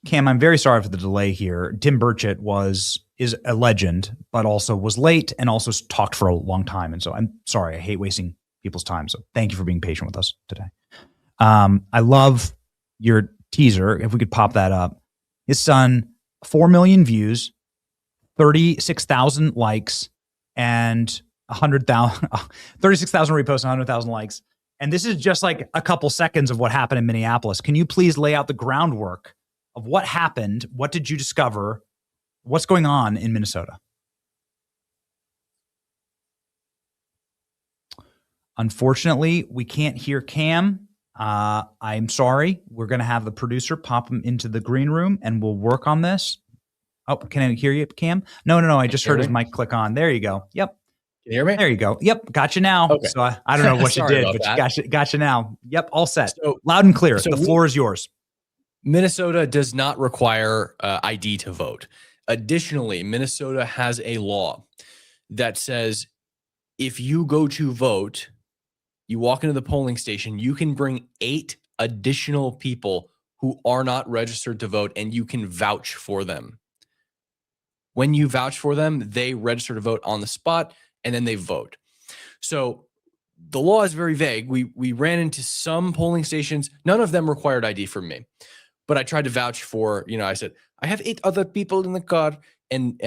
Cam, I'm very sorry for the delay here. Tim Burchett is a legend, but also was late and also talked for a long time. And so I'm sorry. I hate wasting people's time. So thank you for being patient with us today. I love your teaser. If we could pop that up. His son, 4 million views, 36,000 likes, and 100,000, 36,000 reposts, 100,000 likes. And this is just like a couple seconds of what happened in Minneapolis. Can you please lay out the groundwork of what happened? What did you discover? What's going on in Minnesota? Unfortunately, we can't hear Cam. I'm sorry. We're going to have the producer pop him into the green room and we'll work on this. Oh, can I hear you, Cam? No. I just heard his mic click on. There you go. Yep. Can you hear me? There you go. Yep. Got you now. Okay. So I don't know what you did, but you got you now. Yep. All set. So, loud and clear. The floor is yours. Minnesota does not require ID to vote. Additionally, Minnesota has a law that says if you go to vote, you walk into the polling station, you can bring 8 additional people who are not registered to vote, and you can vouch for them. When you vouch for them, they register to vote on the spot, and then they vote. So the law is very vague. We ran into some polling stations. None of them required ID from me. But I tried to vouch for, I said, I have 8 other people in the car, and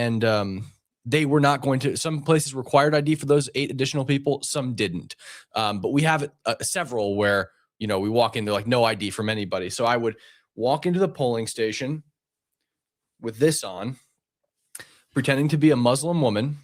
they were not going to. Some places required ID for those 8 additional people. Some didn't. But we have several where, we walk in, they're like, no ID from anybody. So I would walk into the polling station with this on, pretending to be a Muslim woman.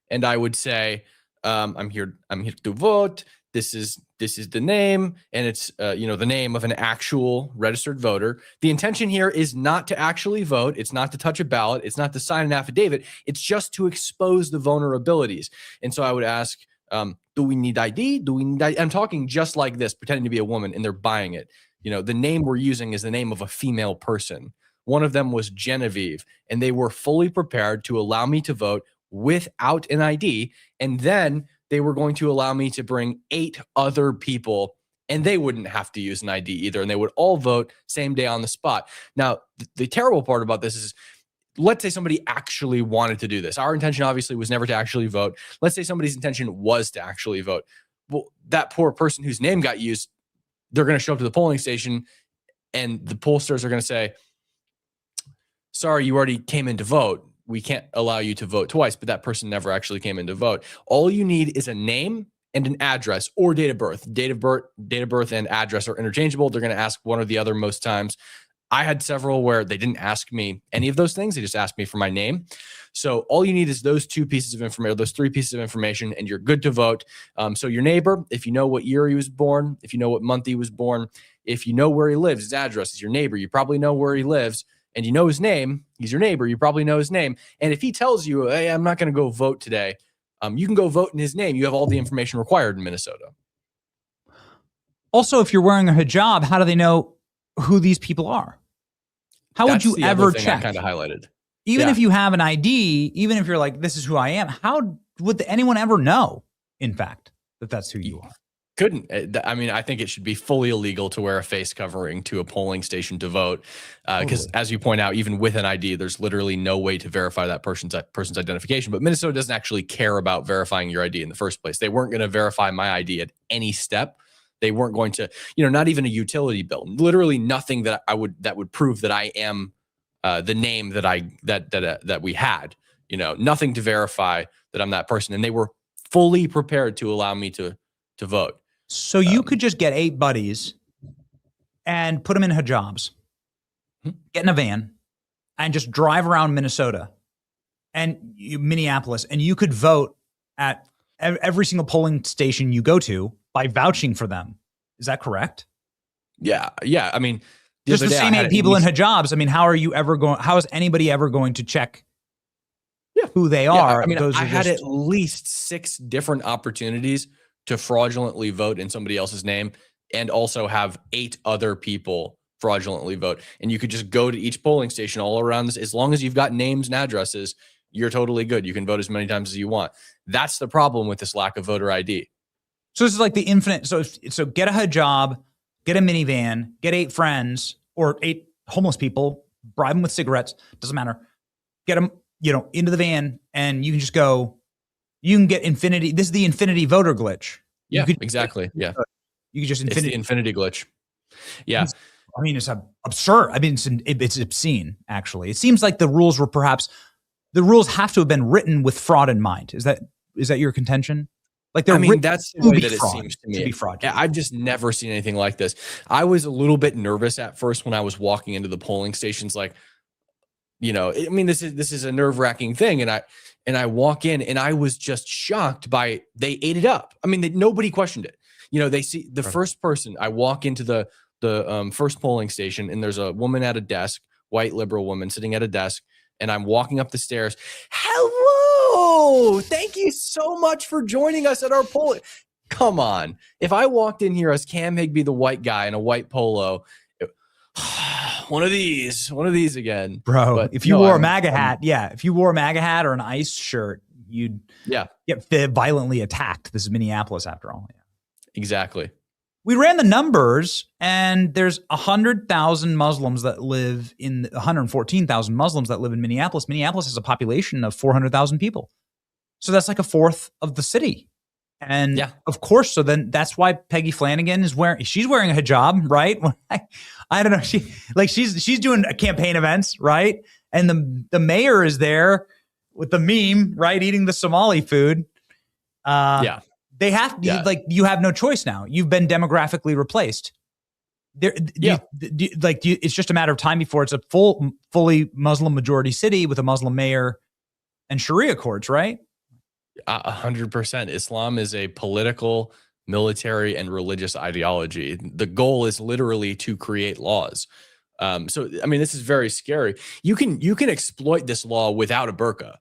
And I would say, I'm here to vote. This is the name, and it's the name of an actual registered voter. The intention here is not to actually vote. It's not to touch a ballot. It's not to sign an affidavit. It's just to expose the vulnerabilities. And so I would ask, do we need ID? Do we need ID? I'm talking just like this, pretending to be a woman, and they're buying it. The name we're using is the name of a female person. One of them was Genevieve, and they were fully prepared to allow me to vote without an ID. And then they were going to allow me to bring 8 other people, and they wouldn't have to use an ID either. And they would all vote same day on the spot. Now, the terrible part about this is, let's say somebody actually wanted to do this. Our intention obviously was never to actually vote. Let's say somebody's intention was to actually vote. Well, that poor person whose name got used, they're going to show up to the polling station, and the pollsters are going to say, sorry, you already came in to vote. We can't allow you to vote twice, but that person never actually came in to vote. All you need is a name and an address or date of birth. Date of birth and address are interchangeable. They're going to ask one or the other most times. I had several where they didn't ask me any of those things. They just asked me for my name. So all you need is those 2 pieces of information, those 3 pieces of information, and you're good to vote. So your neighbor, if you know what year he was born, if you know what month he was born, if you know where he lives, his address is your neighbor. You probably know where he lives. And you know his name, he's your neighbor, you probably know his name. And if he tells you, hey, I'm not going to go vote today, you can go vote in his name. You have all the information required in Minnesota. Also, if you're wearing a hijab, how do they know who these people are? How would you ever check? I kind of highlighted. Even if you have an ID, even if you're like, this is who I am, how would anyone ever know, in fact, that that's who you are? Couldn't. I mean, I think it should be fully illegal to wear a face covering to a polling station to vote. Because as you point out, even with an ID, there's literally no way to verify that person's identification. But Minnesota doesn't actually care about verifying your ID in the first place. They weren't going to verify my ID at any step. They weren't going to, not even a utility bill. Literally nothing that would prove that I am the name that we had. Nothing to verify that I'm that person. And they were fully prepared to allow me to vote. So you could just get 8 buddies and put them in hijabs, get in a van, and just drive around Minnesota and Minneapolis, and you could vote at every single polling station you go to by vouching for them. Is that correct? Yeah. I mean, just the same 8 people in hijabs. I mean, how is anybody ever going to check who they are? I mean, I had at least 6 different opportunities to fraudulently vote in somebody else's name, and also have 8 other people fraudulently vote. And you could just go to each polling station all around this. As long as you've got names and addresses, you're totally good. You can vote as many times as you want. That's the problem with this lack of voter ID. So this is like the infinite. So get a hijab, get a minivan, get 8 friends or 8 homeless people, bribe them with cigarettes, doesn't matter. Get them, into the van, and you can just go. You can get infinity. This is the infinity voter glitch. Yeah, exactly. Yeah, you can just It's the infinity glitch. Yeah, it's absurd. It's obscene. Actually, it seems like the rules have to have been written with fraud in mind. Is that your contention? Like that's the way that it seems to me. To be fraudulent. I've just never seen anything like this. I was a little bit nervous at first when I was walking into the polling stations. Like, this is a nerve-wracking thing, and I walk in and I was just shocked by they ate it up. Nobody questioned it. They see the first person. I walk into the first polling station, and there's a woman at a desk, white liberal woman sitting at a desk, and I'm walking up the stairs. Hello, thank you so much for joining us at our poll. Come on, if I walked in here as Cam Higby, the white guy in a white polo, one of these again, bro. But if you wore a MAGA hat, if you wore a MAGA hat or an ICE shirt, you'd get violently attacked. This is Minneapolis, after all. Yeah. Exactly. We ran the numbers, and there's 100,000 Muslims that live in 114,000 Muslims that live in Minneapolis. Minneapolis has a population of 400,000 people, so that's like a fourth of the city. And of course, so then that's why Peggy Flanagan she's wearing a hijab, right? I don't know. She's doing campaign events, right? And the mayor is there with the meme, right? Eating the Somali food. They have you have no choice now. You've been demographically replaced. It's just a matter of time before it's a fully Muslim majority city with a Muslim mayor and Sharia courts, right? 100%. Islam is a political, military, and religious ideology. The goal is literally to create laws. This is very scary. You can exploit this law without a burqa.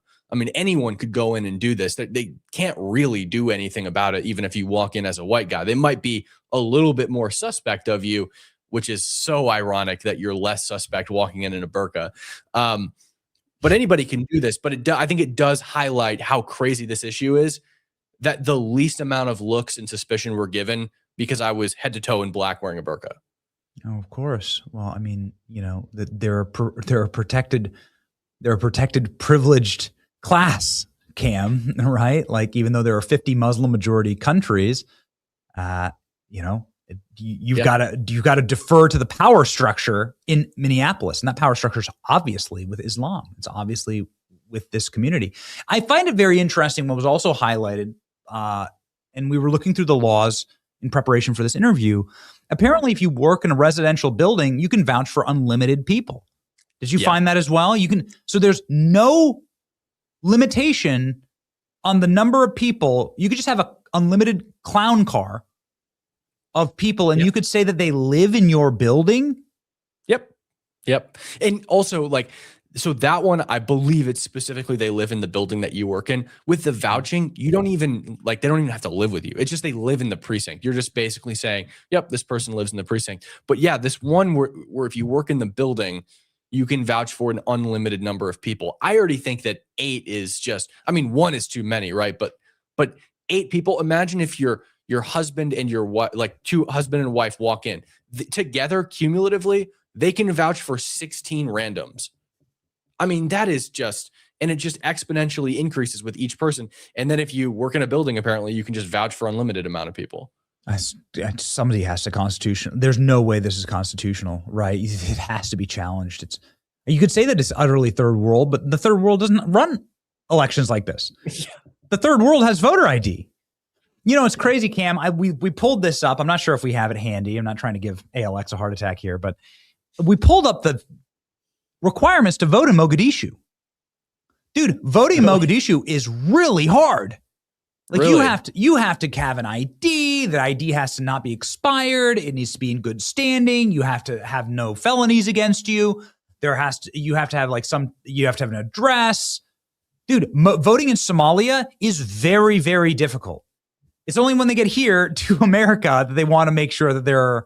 Anyone could go in and do this. They can't really do anything about it, even if you walk in as a white guy. They might be a little bit more suspect of you, which is so ironic that you're less suspect walking in a burqa. But anybody can do this. But I think it does highlight how crazy this issue is, that the least amount of looks and suspicion were given because I was head to toe in black wearing a burqa. Oh, of course. Well, they're a protected privileged class, Cam, right? Like, even though there are 50 Muslim majority countries, you've got to defer to the power structure in Minneapolis, and that power structure is obviously with Islam. It's obviously with this community. I find it very interesting. What was also highlighted, and we were looking through the laws in preparation for this interview. Apparently, if you work in a residential building, you can vouch for unlimited people. Did you find that as well? So there's no limitation on the number of people. You could just have an unlimited clown car of people, and you could say that they live in your building. Yep. And also, so that one, I believe it's specifically they live in the building that you work in. With the vouching, you don't even they don't even have to live with you. It's just they live in the precinct. You're just basically saying, yep, this person lives in the precinct. But this one where if you work in the building, you can vouch for an unlimited number of people. I already think that 8 is just, 1 is too many, right? But 8 people, imagine if your husband and your wife, two husband and wife walk in together cumulatively, they can vouch for 16 randoms. That is just, and it just exponentially increases with each person. And then if you work in a building, apparently you can just vouch for unlimited amount of people. Somebody has to constitutional. There's no way this is constitutional, right? It has to be challenged. You could say that it's utterly third world, but the third world doesn't run elections like this. The third world has voter ID. It's crazy, Cam. We pulled this up. I'm not sure if we have it handy. I'm not trying to give ALX a heart attack here, but we pulled up the requirements to vote in Mogadishu. Dude, voting in Mogadishu is really hard. You have to have an ID. That ID has to not be expired. It needs to be in good standing. You have to have no felonies against you. You have to have an address. Dude, voting in Somalia is very, very difficult. It's only when they get here to America that they want to make sure that there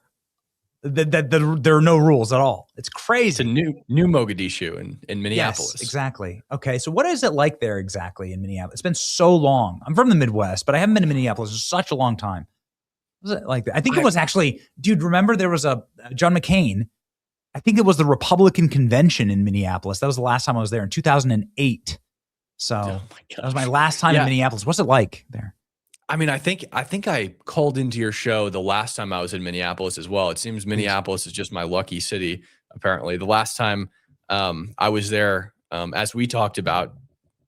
are no rules at all. It's crazy. It's a new Mogadishu in Minneapolis. Yes, exactly. Okay, so what is it like there exactly in Minneapolis? It's been so long. I'm from the Midwest, but I haven't been to Minneapolis in such a long time. What was it like that? I think it was actually, dude, remember there was a John McCain I think it was the Republican convention in Minneapolis. That was the last time I was there in 2008. So that was my last time in Minneapolis. What's it like there? I mean, I think I called into your show the last time I was in Minneapolis as well. It seems Minneapolis is just my lucky city. Apparently, the last time I was there, as we talked about,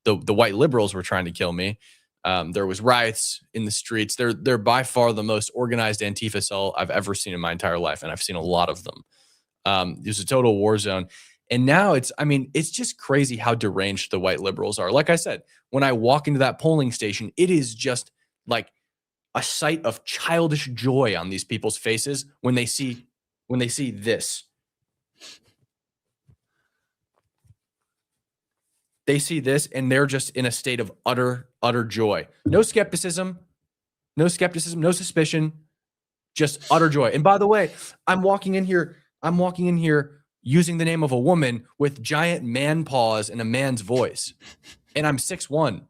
the white liberals were trying to kill me. There was riots in the streets. They're by far the most organized Antifa cell I've ever seen in my entire life, and I've seen a lot of them. It was a total war zone. And now it's just crazy how deranged the white liberals are. Like I said, when I walk into that polling station, it is just like a sight of childish joy on these people's faces when they see this. They see this and they're just in a state of utter joy. No skepticism, no suspicion, just utter joy. And by the way, I'm walking in here using the name of a woman with giant man paws and a man's voice. And I'm 6'1".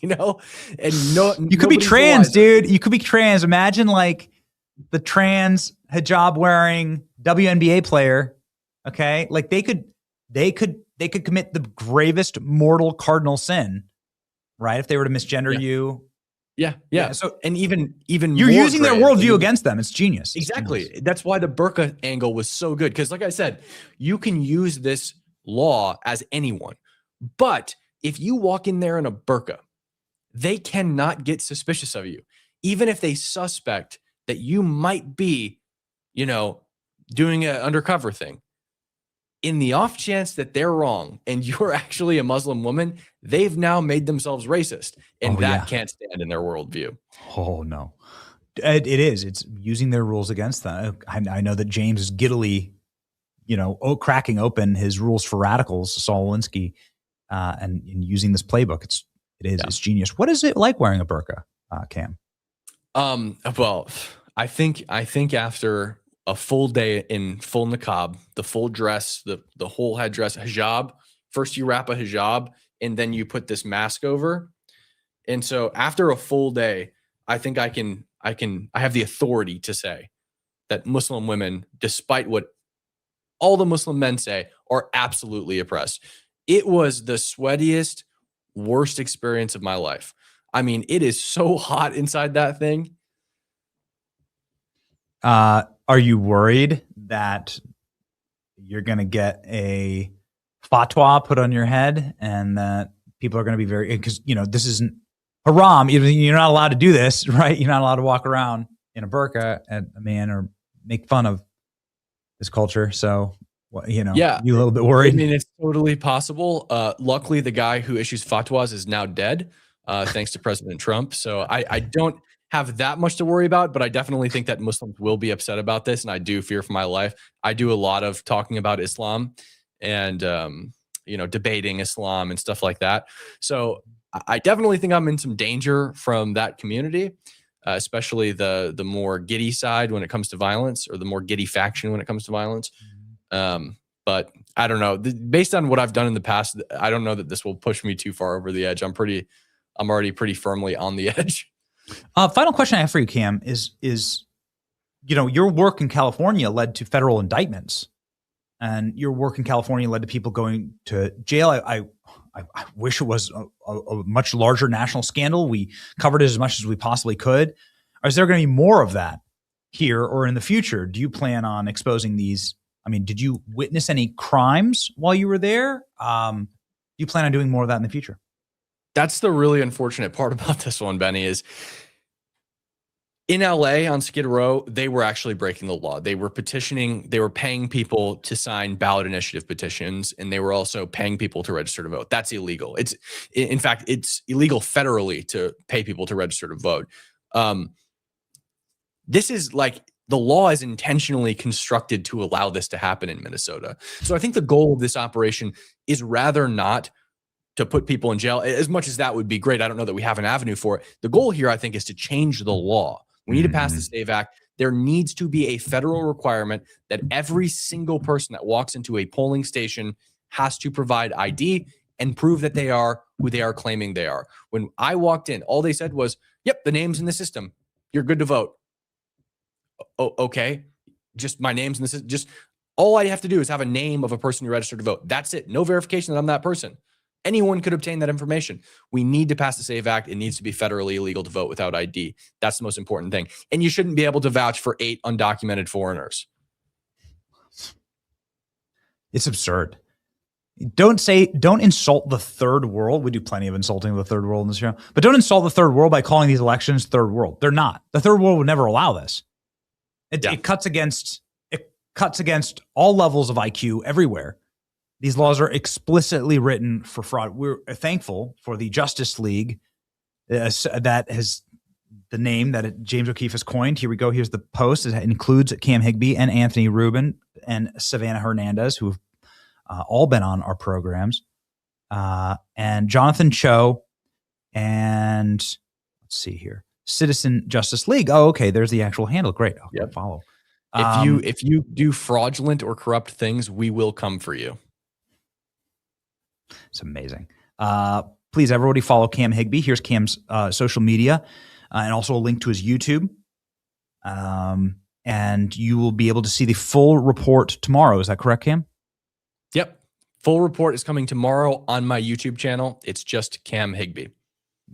And you could be trans, dude. You could be trans. Imagine like the trans hijab wearing WNBA player. Okay. Like they could commit the gravest mortal cardinal sin, right? If they were to misgender you. Yeah. So, and even you're using their worldview against them. It's genius. Exactly. It's genius. That's why the burqa angle was so good. Because like I said, you can use this law as anyone. But if you walk in there in a burqa, they cannot get suspicious of you. Even if they suspect that you might be, doing an undercover thing. In the off chance that they're wrong and you're actually a Muslim woman, they've now made themselves racist. And that can't stand in their worldview. Oh, no. It is. It's using their rules against them. I know that James is giddily, cracking open his rules for radicals, Saul Alinsky, and using this playbook. It's genius. What is it like wearing a burqa, Cam? Well, I think after a full day in full niqab, the full dress, the whole headdress, hijab. First you wrap a hijab and then you put this mask over. And so after a full day, I think I have the authority to say that Muslim women, despite what all the Muslim men say, are absolutely oppressed. It was the sweatiest, worst experience of my life. I mean, it is so hot inside that thing. Are you worried that you're going to get a fatwa put on your head and that people are going to be because, this isn't haram. You're not allowed to do this, right? You're not allowed to walk around in a burqa at a man or make fun of this culture. So, you a little bit worried? I mean, it's totally possible. Luckily, the guy who issues fatwas is now dead, thanks to President Trump. So I don't have that much to worry about, but I definitely think that Muslims will be upset about this, and I do fear for my life. I do a lot of talking about Islam and debating Islam and stuff like that. So I definitely think I'm in some danger from that community, especially the more giddy side when it comes to violence, or the more giddy faction when it comes to violence. But I don't know. Based on what I've done in the past, I don't know that this will push me too far over the edge. I'm already pretty firmly on the edge. Final question I have for you, Cam, is your work in California led to federal indictments, and your work in California led to people going to jail. I wish it was a much larger national scandal. We covered it as much as we possibly could. Is there going to be more of that here or in the future? Do you plan on exposing these? I mean, did you witness any crimes while you were there? Do you plan on doing more of that in the future? That's the really unfortunate part about this one, Benny, is in LA on Skid Row, they were actually breaking the law. They were paying people to sign ballot initiative petitions, and they were also paying people to register to vote. That's illegal. In fact, it's illegal federally to pay people to register to vote. This is like, the law is intentionally constructed to allow this to happen in Minnesota. So I think the goal of this operation is rather not to put people in jail, as much as that would be great. I don't know that we have an avenue for it. The goal here, I think, is to change the law. We need to pass the SAVE Act. There needs to be a federal requirement that every single person that walks into a polling station has to provide ID and prove that they are who they are claiming they are. When I walked in, all they said was, yep, the name's in the system. You're good to vote. Oh, okay. Just my name's in the system. Just All I have to do is have a name of a person who registered to vote. That's it. No verification that I'm that person. Anyone could obtain that information. We need to pass the SAVE Act. It needs to be federally illegal to vote without ID. That's the most important thing. And you shouldn't be able to vouch for 8 undocumented foreigners. It's absurd. Don't insult the third world. We do plenty of insulting the third world in this show, but don't insult the third world by calling these elections third world. They're not. The third world would never allow this. It cuts against all levels of IQ everywhere. These laws are explicitly written for fraud. We're thankful for the Justice League that has the name that James O'Keefe has coined. Here we go. Here's the post. It includes Cam Higbee and Anthony Rubin and Savannah Hernandez, who have all been on our programs, and Jonathan Cho, and let's see here, Citizen Justice League. Oh, okay. There's the actual handle. Great. I'll follow. If you do fraudulent or corrupt things, we will come for you. It's amazing. Please, everybody, follow Cam Higbee. Here's Cam's social media, and also a link to his YouTube. And you will be able to see the full report tomorrow. Is that correct, Cam? Yep. Full report is coming tomorrow on my YouTube channel. It's just Cam Higbee.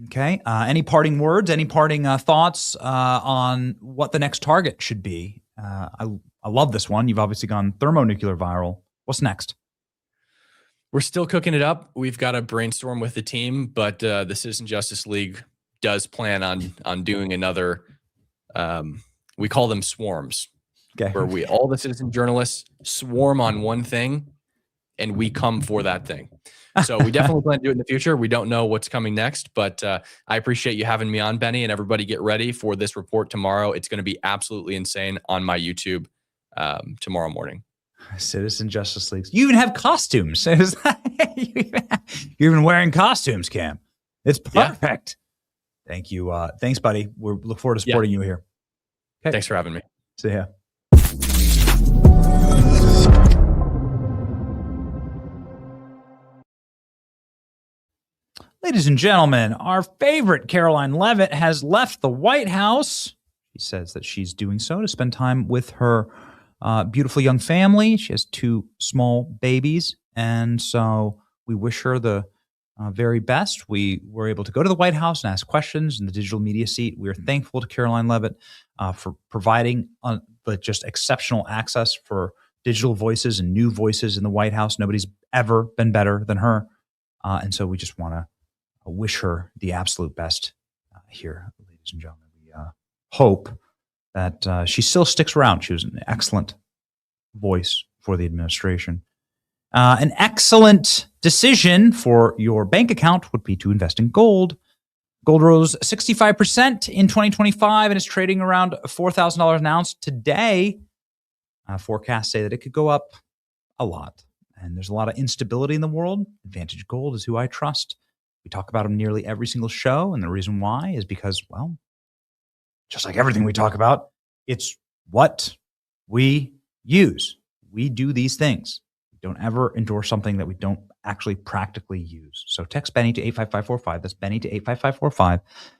Okay. Any parting words? Any parting thoughts on what the next target should be? I love this one. You've obviously gone thermonuclear viral. What's next? We're still cooking it up. We've got to brainstorm with the team, but the Citizen Justice League does plan on doing another. We call them swarms, where all the citizen journalists swarm on one thing, and we come for that thing. So we definitely plan to do it in the future. We don't know what's coming next, but I appreciate you having me on, Benny, and everybody get ready for this report tomorrow. It's going to be absolutely insane on my YouTube tomorrow morning. Citizen Justice League. You even have costumes. You're even wearing costumes, Cam. It's perfect. Yeah. Thank you. Thanks, buddy. We look forward to supporting you here. Okay. Thanks for having me. See ya. Ladies and gentlemen, our favorite Caroline Leavitt has left the White House. She says that she's doing so to spend time with her beautiful young family. She has 2 small babies, and so we wish her the very best. We were able to go to the White House and ask questions in the digital media seat. We are thankful to Caroline Leavitt for providing just exceptional access for digital voices and new voices in the White House. Nobody's ever been better than her, and so we just want to wish her the absolute best here, ladies and gentlemen. We hope that she still sticks around. She was an excellent voice for the administration. An excellent decision for your bank account would be to invest in gold. Gold rose 65% in 2025 and is trading around $4,000 an ounce today. Forecasts say that it could go up a lot. And there's a lot of instability in the world. Advantage Gold is who I trust. We talk about them nearly every single show. And the reason why is because, well, just like everything we talk about, it's what we use. We do these things. We don't ever endorse something that we don't actually practically use. So text Benny to 85545. That's Benny to 85545.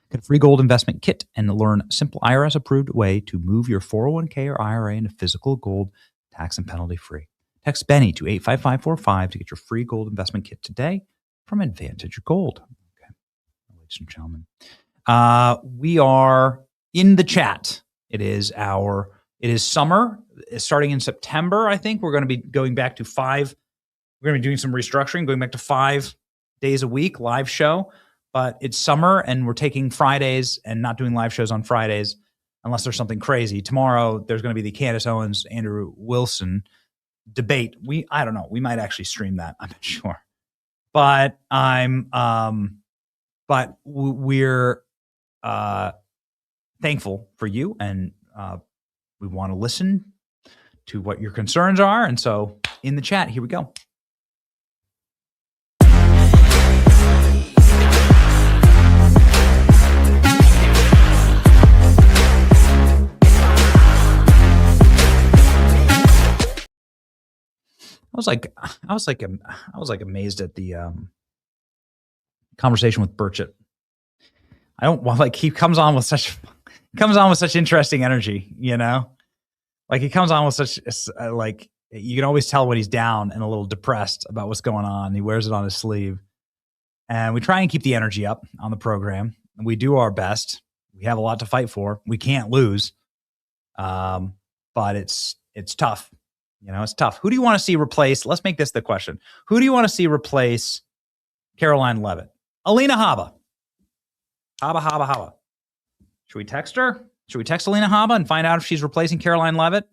Get a free gold investment kit and learn a simple IRS-approved way to move your 401k or IRA into physical gold, tax and penalty free. Text Benny to 85545 to get your free gold investment kit today from Advantage Gold. Okay, ladies and gentlemen, we are in the chat. It is summer. It's starting in September. I think we're going to be going back to 5. We're going to be doing some restructuring, going back to 5 days a week live show. But it's summer, and we're taking Fridays and not doing live shows on Fridays unless there's something crazy. Tomorrow there's going to be the Candace Owens, Andrew Wilson debate. I don't know. We might actually stream that. I'm not sure. But we're thankful for you, and we want to listen to what your concerns are. And so in the chat, here we go. I was amazed at the conversation with Burchett. He comes on with such interesting energy, you know, like he comes on with such you can always tell when he's down and a little depressed about what's going on. He wears it on his sleeve. And we try and keep the energy up on the program. We do our best. We have a lot to fight for. We can't lose. But it's tough. You know, it's tough. Who do you want to see replace? Let's make this the question. Who do you want to see replace Caroline Leavitt? Alina Habba. Habba. Should we text her? Should we text Alina Habba and find out if she's replacing Caroline Leavitt?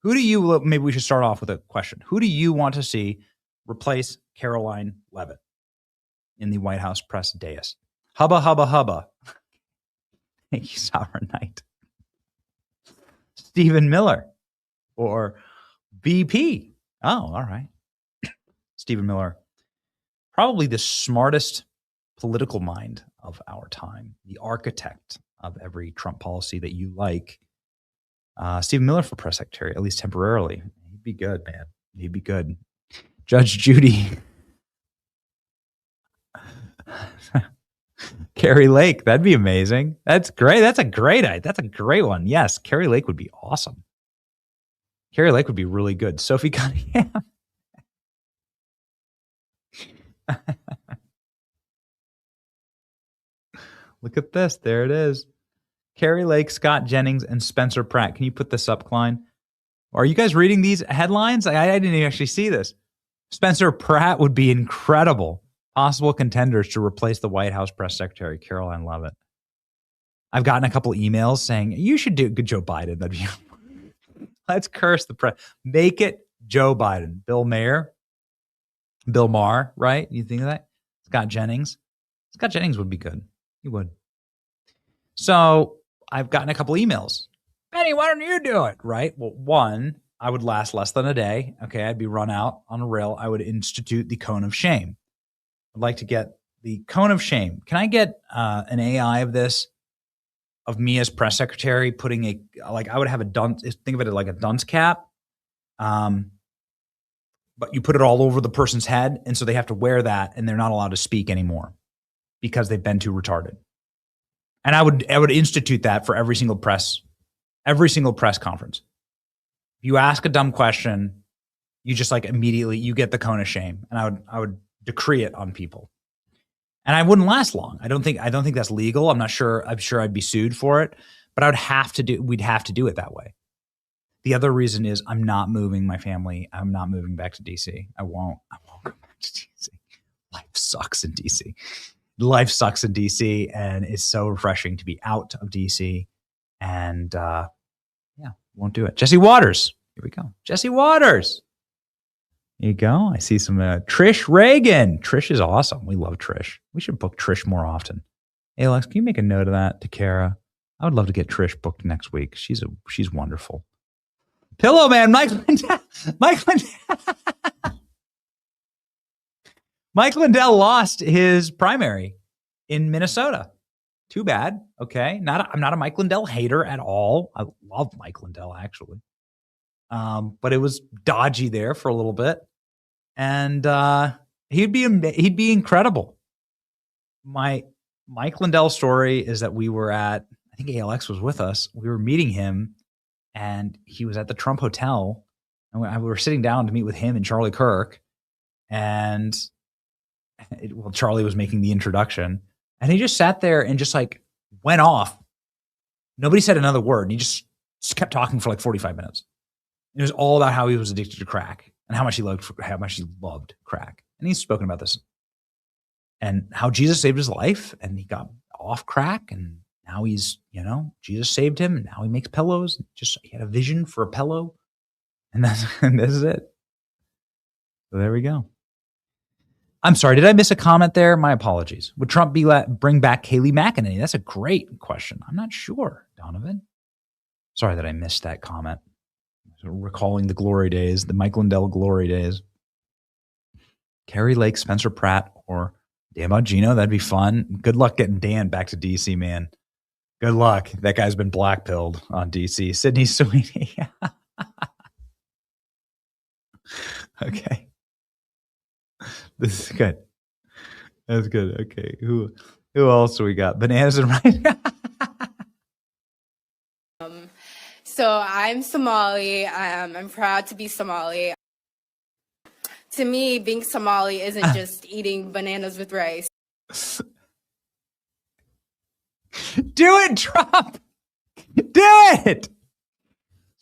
Maybe we should start off with a question. Who do you want to see replace Caroline Leavitt in the White House press dais? Hubba. Thank you, Sovereign Knight. Stephen Miller or BP. Oh, all right. Stephen Miller, probably the smartest political mind of our time, the architect of every Trump policy that you like. Stephen Miller for press secretary, at least temporarily. He'd be good, man. He'd be good. Judge Judy. Carrie Lake, that'd be amazing. That's great. That's a great one. Yes, Carrie Lake would be awesome. Carrie Lake would be really good. Sophie Cunningham. Look at this. There it is. Carrie Lake, Scott Jennings, and Spencer Pratt. Can you put this up, Klein? Are you guys reading these headlines? I didn't actually see this. Spencer Pratt would be incredible. Possible contenders to replace the White House press secretary, Caroline Leavitt. I've gotten a couple emails saying, you should do good Joe Biden. That'd be let's curse the press. Make it Joe Biden. Bill Maher. Bill Maher, right? You think of that? Scott Jennings. Scott Jennings would be good. He would. So I've gotten a couple emails. Benny, why don't you do it? Right? Well, one, I would last less than a day. Okay, I'd be run out on a rail. I would institute the cone of shame. I'd like to get the cone of shame. Can I get an AI of this, of me as press secretary, putting I would have a dunce, think of it like a dunce cap, but you put it all over the person's head, and so they have to wear that, and they're not allowed to speak anymore because they've been too retarded. And I would institute that for every single press conference. If you ask a dumb question, you just immediately you get the cone of shame, and I would decree it on people. And I wouldn't last long. I don't think that's legal. I'm sure I'd be sued for it, but we'd have to do it that way. The other reason is I'm not moving my family. I'm not moving back to DC. I won't go back to DC. Life sucks in DC. Life sucks in DC, and it's so refreshing to be out of DC. And won't do it. Jesse Waters. Here we go. Jesse Waters. There you go. I see some Trish Reagan. Trish is awesome. We love Trish. We should book Trish more often. Hey, Alex, can you make a note of that to Kara? I would love to get Trish booked next week. She's wonderful. Pillow Man, Mike Lindell lost his primary in Minnesota. Too bad. Okay. I'm not a Mike Lindell hater at all. I love Mike Lindell, actually. But it was dodgy there for a little bit. And he'd be incredible. My Mike Lindell story is that we were I think ALX was with us. We were meeting him, and he was at the Trump Hotel. And we were sitting down to meet with him and Charlie Kirk. And Charlie was making the introduction. And he just sat there and just went off. Nobody said another word. And he just kept talking for 45 minutes. It was all about how he was addicted to crack and how much he loved crack. And he's spoken about this and how Jesus saved his life, and he got off crack, and now he's, Jesus saved him, and now he makes pillows. He had a vision for a pillow, and this is it. So there we go. I'm sorry, did I miss a comment there? My apologies. Would Trump bring back Kayleigh McEnany? That's a great question. I'm not sure, Donovan. Sorry that I missed that comment. Recalling the glory days, the Mike Lindell glory days. Carrie Lake, Spencer Pratt, or Dan Bongino. That'd be fun. Good luck getting Dan back to DC, man. Good luck. That guy's been blackpilled on DC. Sydney Sweeney. Okay. This is good. That's good. Okay. Who else do we got? Bananas and rice. So I'm Somali. I'm proud to be Somali. To me, being Somali isn't just eating bananas with rice. Do it, Trump. Do it.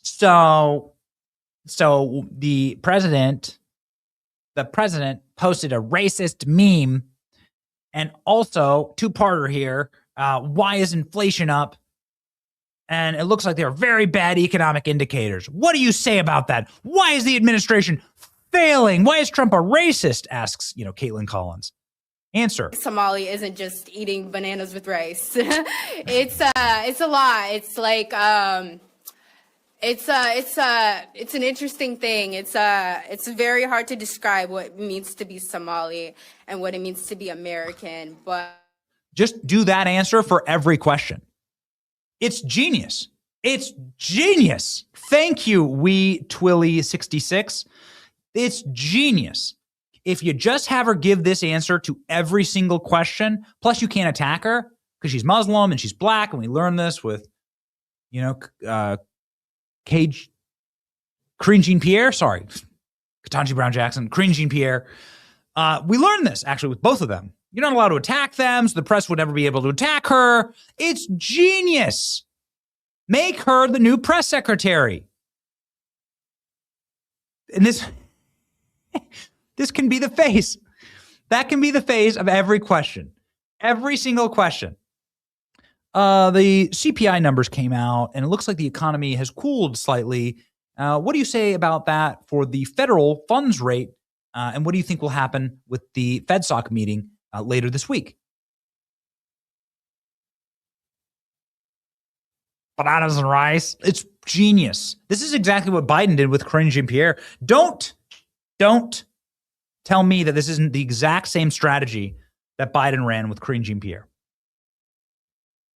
So the president posted a racist meme, and also two-parter here. Why is inflation up? And it looks like there are very bad economic indicators. What do you say about that? Why is the administration failing? Why is Trump a racist? Asks, Caitlin Collins. Answer. Somali isn't just eating bananas with rice. It's a lot. It's like it's an interesting thing. It's very hard to describe what it means to be Somali and what it means to be American, but just do that answer for every question. It's genius. It's genius. Thank you, Twilly66. It's genius. If you just have her give this answer to every single question, plus you can't attack her because she's Muslim and she's black, and we learned this with, Karine Jean-Pierre. Sorry, Ketanji Brown Jackson, Karine Jean-Pierre. We learned this actually with both of them. You're not allowed to attack them, so the press would never be able to attack her. It's genius. Make her the new press secretary. And this can be the face. That can be the face of every question. Every single question. The CPI numbers came out, and it looks like the economy has cooled slightly. What do you say about that for the federal funds rate? And what do you think will happen with the FedSoc meeting later this week? Bananas and rice. It's genius. This is exactly what Biden did with Karine Jean-Pierre. Don't tell me that this isn't the exact same strategy that Biden ran with Karine Jean-Pierre.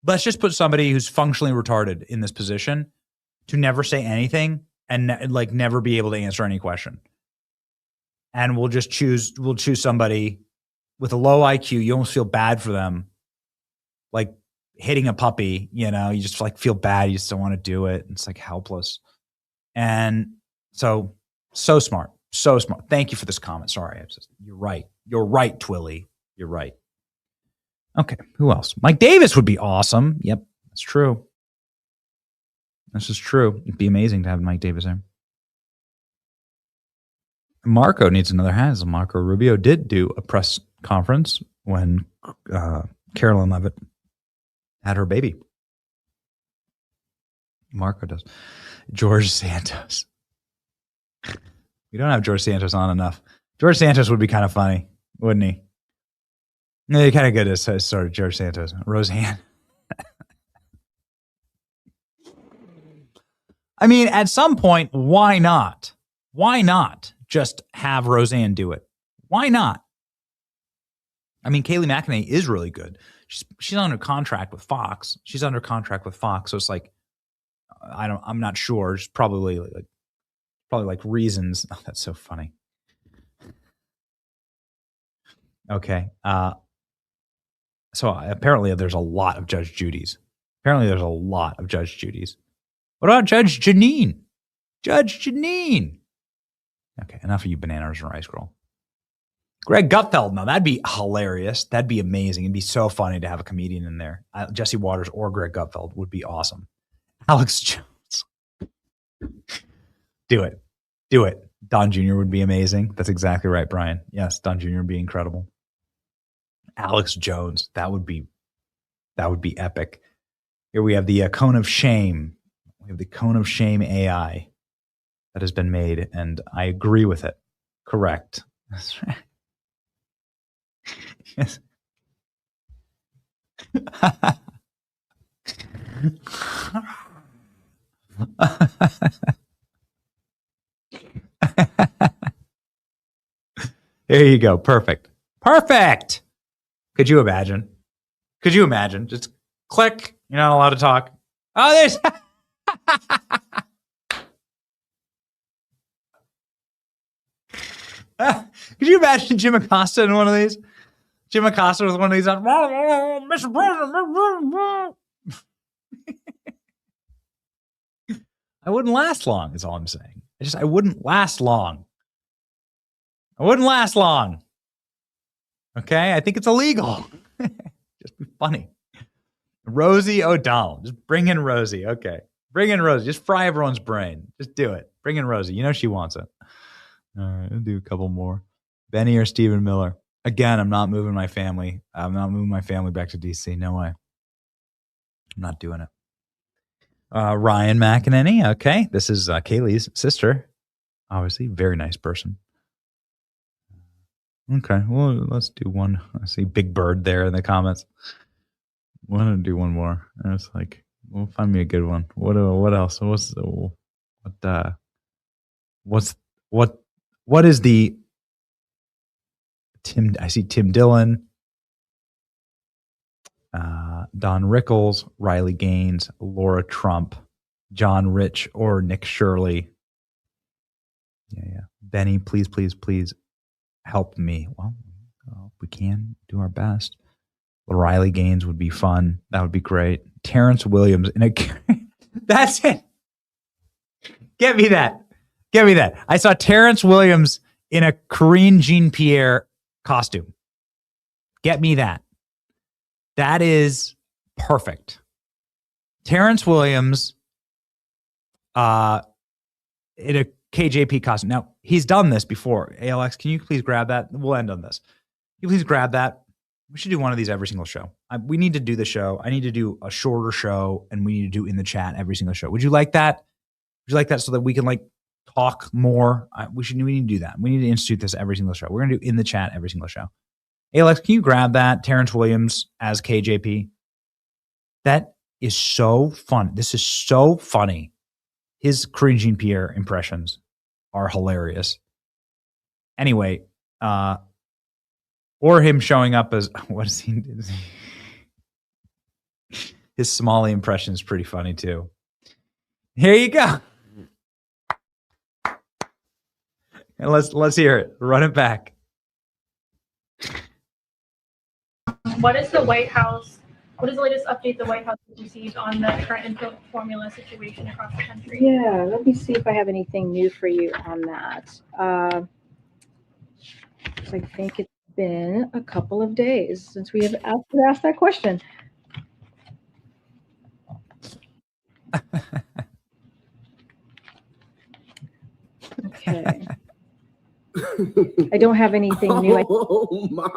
Let's just put somebody who's functionally retarded in this position to never say anything and never be able to answer any question. And we'll choose somebody with a low IQ. You almost feel bad for them. Like hitting a puppy, you just feel bad. You just don't want to do it. It's helpless. And so smart. So smart. Thank you for this comment. Sorry. You're right. You're right, Twilly. You're right. Okay. Who else? Mike Davis would be awesome. Yep. That's true. This is true. It'd be amazing to have Mike Davis there. Marco needs another hat. Marco Rubio did do a press conference when Carolyn Levitt had her baby. Marco does. George Santos. We don't have George Santos on enough. George Santos would be kind of funny, wouldn't he? No, kind of good as sort of George Santos. Roseanne. I mean, at some point, why not? Why not just have Roseanne do it? Why not? I mean, Kayleigh McEnany is really good. She's under contract with Fox. So it's I'm not sure. It's probably reasons. Oh, that's so funny. Okay. So apparently there's a lot of Judge Judys. What about Judge Janine? Okay, enough of you bananas and rice girl. Greg Gutfeld. No, that'd be hilarious. That'd be amazing. It'd be so funny to have a comedian in there. Jesse Waters or Greg Gutfeld would be awesome. Alex Jones. Do it. Don Jr. would be amazing. That's exactly right, Brian. Yes, Don Jr. would be incredible. Alex Jones. That would be epic. Here we have the cone of shame. We have the cone of shame AI that has been made, and I agree with it. Correct. That's right. Yes. There you go. Perfect. Could you imagine? Just click. You're not allowed to talk. Oh, there's. Could you imagine Jim Acosta in one of these? Jim Acosta with one of these on. Mr. President. I wouldn't last long is all I'm saying. I wouldn't last long. I wouldn't last long. Okay? I think it's illegal. Just be funny. Rosie O'Donnell. Just bring in Rosie. Okay. Bring in Rosie. Just fry everyone's brain. Just do it. Bring in Rosie. You know she wants it. All right. I'll do a couple more. Benny or Stephen Miller. Again, I'm not moving my family. I'm not moving my family back to D.C. No way. I'm not doing it. Ryan McEnany. Okay. This is Kaylee's sister. Obviously, very nice person. Okay. Well, let's do one. I see Big Bird there in the comments. Why don't I do one more? And it's like, well, find me a good one. What else? What is the Tim? I see Tim Dillon, Don Rickles, Riley Gaines, Laura Trump, John Rich, or Nick Shirley. Yeah. Benny, please help me. Well, we can do our best. Riley Gaines would be fun. That would be great. Terrence Williams in a that's it. Get me that. I saw Terrence Williams in a Corinne Jean-Pierre costume. Get me that. That is perfect. Terrence Williams in a KJP costume. Now, he's done this before. ALX, can you please grab that? We'll end on this. Can you please grab that? We should do one of these every single show. We need to do the show. I need to do a shorter show, and we need to do in the chat every single show. Would you like that? Would you like that so that we can talk more? We need to do that. We need to institute this every single show. We're going to do in the chat every single show. Alex, can you grab that? Terrence Williams as KJP. That is so fun. This is so funny. His Corinne Jean-Pierre impressions are hilarious. Anyway, or him showing up as, what is he? His Somali impression is pretty funny too. Here you go. And let's hear it. Run it back. What is the latest update the White House has received on the current infant formula situation across the country? Yeah, let me see if I have anything new for you on that. I think it's been a couple of days since we have asked that question. Okay. I don't have anything new. Oh my.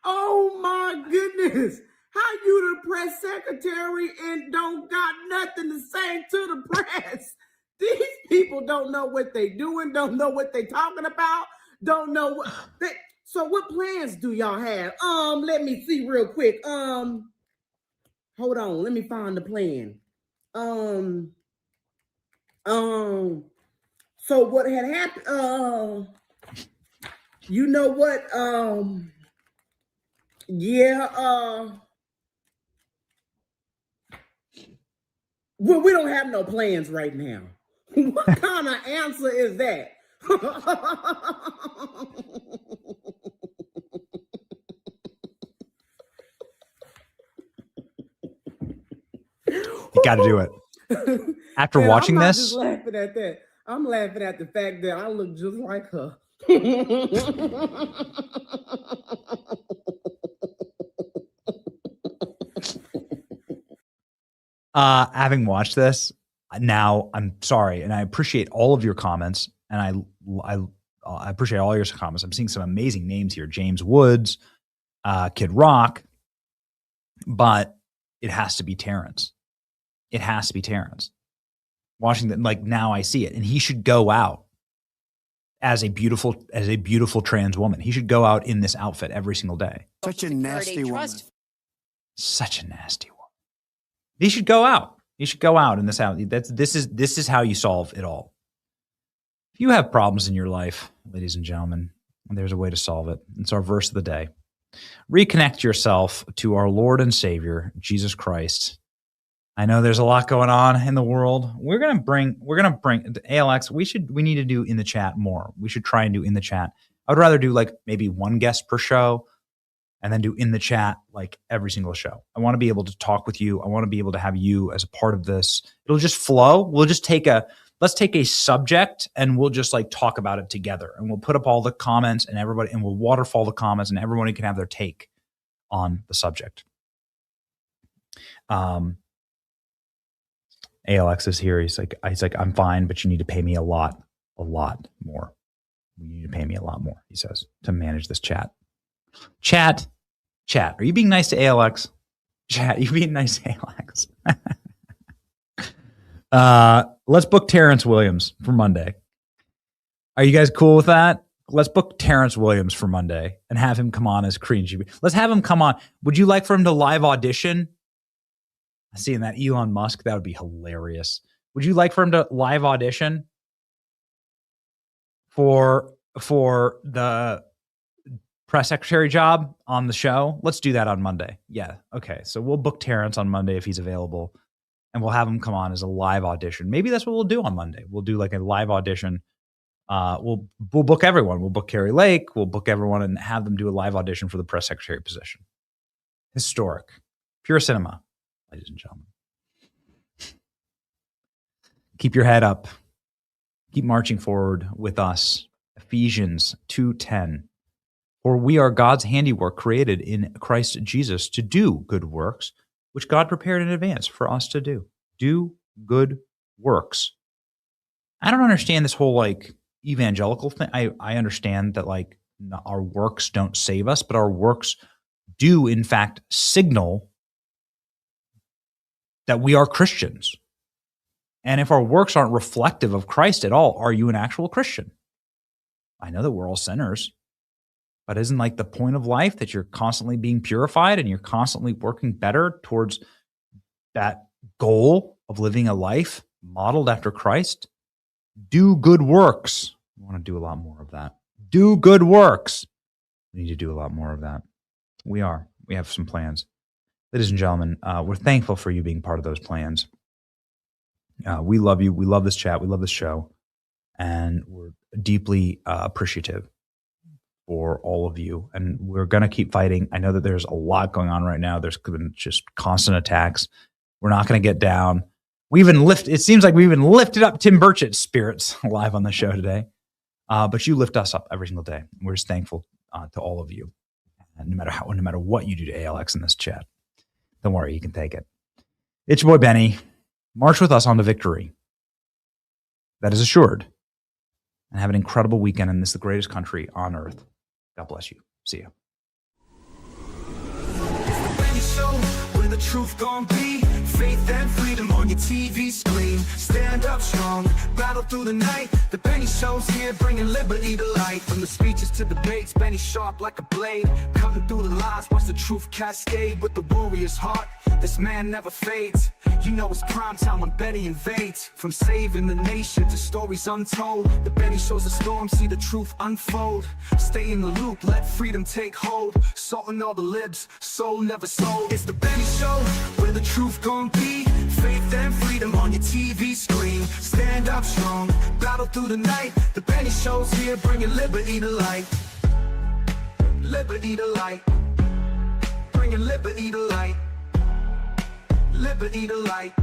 Oh my goodness. How you the press secretary and don't got nothing to say to the press? These people don't know what they doing, don't know what they talking about, don't know what they, so what plans do y'all have? Let me see real quick. Hold on, let me find the plan. So what had happened, you know what, well, we don't have no plans right now. What kind of answer is that? You got to do it. After watching this, just laughing at that. I'm laughing at the fact that I look just like her. having watched this, now I'm sorry, and I appreciate all of your comments, and I appreciate all your comments. I'm seeing some amazing names here: James Woods, Kid Rock, but it has to be Terrence. It has to be Terrence. Washington, now I see it, and he should go out as a beautiful trans woman. He should go out in this outfit every single day. Such a nasty woman. Such a nasty woman. He should go out. He should go out in this out. This is how you solve it all. If you have problems in your life, ladies and gentlemen, there's a way to solve it. It's our verse of the day. Reconnect yourself to our Lord and Savior, Jesus Christ. I know there's a lot going on in the world. We're gonna bring ALX. We need to do in the chat more. We should try and do in the chat. I would rather do maybe one guest per show and then do in the chat like every single show. I want to be able to talk with you. I want to be able to have you as a part of this. It'll just flow. We'll just let's take a subject and we'll just like talk about it together, and we'll put up all the comments and everybody, and we'll waterfall the comments and everybody can have their take on the subject. ALX is here. He's like, I'm fine, but you need to pay me a lot more. You need to pay me a lot more, he says, to manage this chat. Chat. Are you being nice to ALX? Chat, you being nice to ALX? Let's book Terrence Williams for Monday. Are you guys cool with that? Let's book Terrence Williams for Monday and have him come on as cringy. Let's have him come on. Would you like for him to live audition? Seeing that Elon Musk, that would be hilarious. Would you like for him to live audition for the press secretary job on the show? Let's do that on Monday. Yeah. Okay. So we'll book Terrence on Monday if he's available, and we'll have him come on as a live audition. Maybe that's what we'll do on Monday. We'll do like a live audition. We'll book everyone. We'll book Carrie Lake. We'll book everyone and have them do a live audition for the press secretary position. Historic. Pure cinema. Ladies and gentlemen, keep your head up. Keep marching forward with us. Ephesians 2:10. For we are God's handiwork, created in Christ Jesus to do good works, which God prepared in advance for us to do. Do good works. I don't understand this whole like evangelical thing. I understand that like our works don't save us, but our works do in fact signal that we are Christians. And if our works aren't reflective of Christ at all, are you an actual Christian? I know that we're all sinners, but isn't like the point of life that you're constantly being purified and you're constantly working better towards that goal of living a life modeled after Christ? Do good works. We want to do a lot more of that. Do good works. We need to do a lot more of that. We have some plans. Ladies and gentlemen, we're thankful for you being part of those plans. We love you. We love this chat. We love this show. And we're deeply appreciative for all of you. And we're going to keep fighting. I know that there's a lot going on right now. There's been just constant attacks. We're not going to get down. It seems like we even lifted up Tim Burchett's spirits live on the show today. But you lift us up every single day. We're just thankful to all of you. And no matter what you do to ALX in this chat. Don't worry, you can take it. It's your boy Benny. March with us on to victory. That is assured. And have an incredible weekend in this, the greatest country on earth. God bless you. See you. Where the truth gon' be, faith and freedom on your TV screen. Stand up strong, battle through the night. The Benny Show's here, bringing liberty to light. From the speeches to debates, Benny sharp like a blade, cutting through the lies, watch the truth cascade. With the warrior's heart, this man never fades. You know it's prime time when Benny invades. From saving the nation to stories untold, the Benny Show's a storm, see the truth unfold. Stay in the loop, let freedom take hold. Salting all the libs, soul never sold. It's the Benny Show, where the truth gon' be, faith and freedom on your TV screen. Stand up strong, battle through the night. The Benny Show's here, bringing liberty to light. Liberty to light, bringing liberty to light. Liberty to light,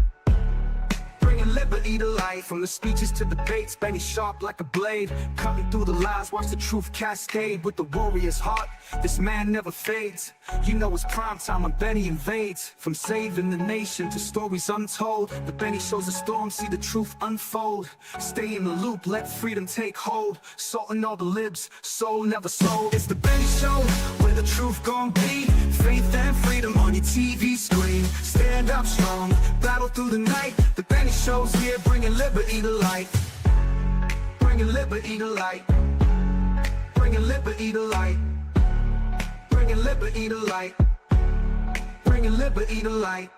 bringing liberty to light. From the speeches to debates, Benny sharp like a blade, cutting through the lies, watch the truth cascade. With the warrior's heart, this man never fades. You know it's prime time when Benny invades. From saving the nation to stories untold, the Benny Show's a storm, see the truth unfold. Stay in the loop, let freedom take hold. Salting all the libs, soul never sold. It's the Benny Show, where the truth gon' be, faith and freedom on your TV screen. Stand up strong, battle through the night. The Benny Show's here, bringing liberty to light. Bringing liberty to light. Bringing liberty to light. Bringing liberty to light. Bringing liberty to light.